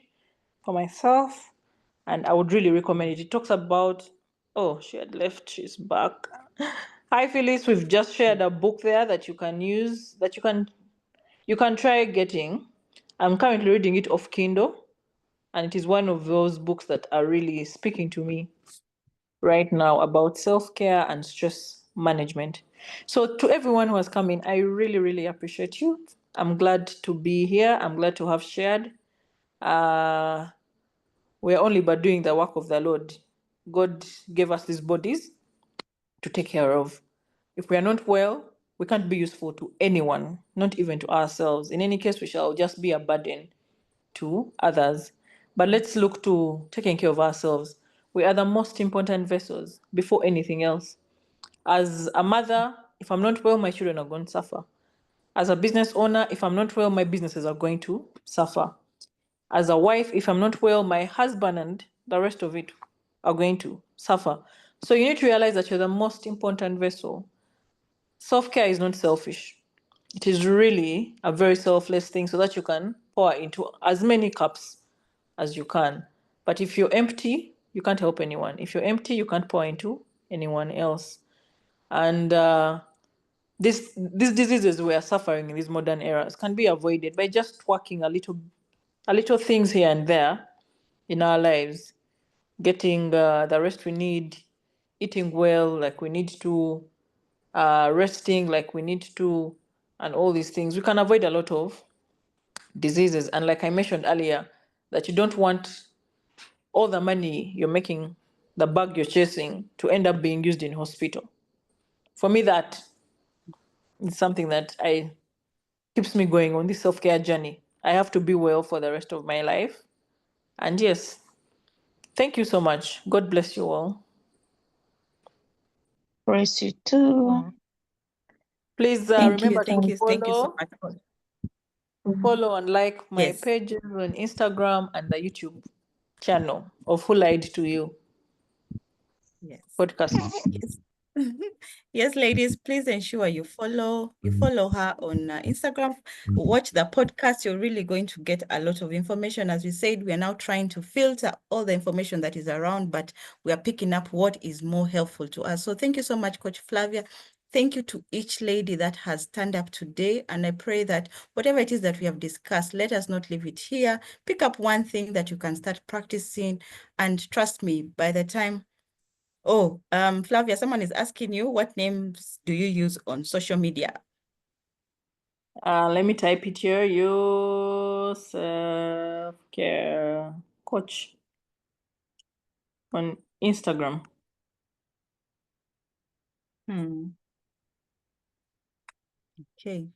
for myself, and I would really recommend it. It talks about, oh, she had left, she's back. Hi, Phyllis. We've just shared a book there that you can use, that you can try getting. I'm currently reading it off Kindle, and it is one of those books that are really speaking to me right now about self-care and stress management. So to everyone who has come in, I really, really appreciate you. I'm glad to be here. I'm glad to have shared. We're only but doing the work of the Lord. God gave us these bodies to take care of. If we are not well, we can't be useful to anyone, not even to ourselves. In any case, we shall just be a burden to others. But let's look to taking care of ourselves. We are the most important vessels before anything else. As a mother, if I'm not well, my children are going to suffer. As a business owner, if I'm not well, my businesses are going to suffer. As a wife, if I'm not well, my husband and the rest of it are going to suffer. So you need to realize that you're the most important vessel. Self-care is not selfish. It is really a very selfless thing so that you can pour into as many cups as you can. But if you're empty, you can't help anyone. If you're empty, you can't pour into anyone else. And these diseases we are suffering in these modern eras can be avoided by just working a little things here and there in our lives, getting the rest we need, eating well like we need to, resting like we need to, and all these things. We can avoid a lot of diseases. And like I mentioned earlier, that you don't want all the money you're making, the bag you're chasing, to end up being used in hospital. For me, that is something that keeps me going on this self-care journey. I have to be well for the rest of my life. And yes, thank you so much. God bless you all.
Praise you too.
Please
Thank you,
remember
thank
to
you, thank you so
follow,
much.
and like my
Yes.
pages on Instagram and the YouTube channel of Who Lied to You
Yes.
podcast.
Yes. Yes, ladies, please ensure you follow her on Instagram. Watch the podcast. You're really going to get a lot of information. As we said, we are now trying to filter all the information that is around, but we are picking up what is more helpful to us. So thank you so much, Coach Flavia. Thank you to each lady that has turned up today. And I pray that whatever it is that we have discussed, let us not leave it here. Pick up one thing that you can start practicing. And trust me, by the time Flavia, someone is asking you, what names do you use on social media?
Let me type it here. You self-care coach. on Instagram.
Okay.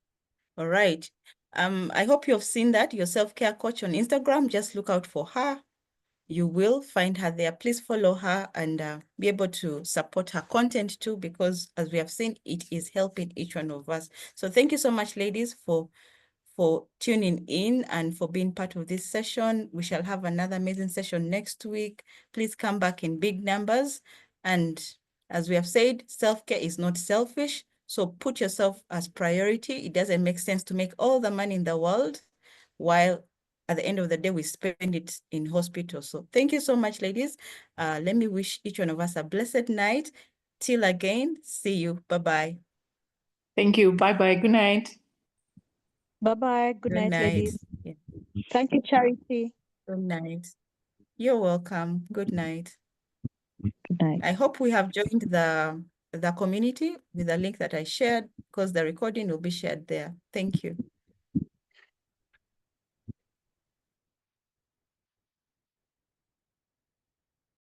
All right. I hope you've seen that, your self-care coach on Instagram. Just look out for her. You will find her there. Please follow her and be able to support her content too, because as we have seen, it is helping each one of us. So thank you so much, ladies, for tuning in and for being part of this session. We shall have another amazing session next week. Please come back in big numbers. And as we have said, self-care is not selfish. So put yourself as priority. It doesn't make sense to make all the money in the world while at the end of the day, we spend it in hospital. So thank you so much, ladies. Let me wish each one of us a blessed night. Till again, see you. Bye-bye.
Thank you. Bye-bye. Good night.
Bye-bye. Good night, ladies.
Yeah.
Thank you, Charity.
Good night. You're welcome. Good night.
Good night.
I hope we have joined the community with the link that I shared, because the recording will be shared there. Thank you.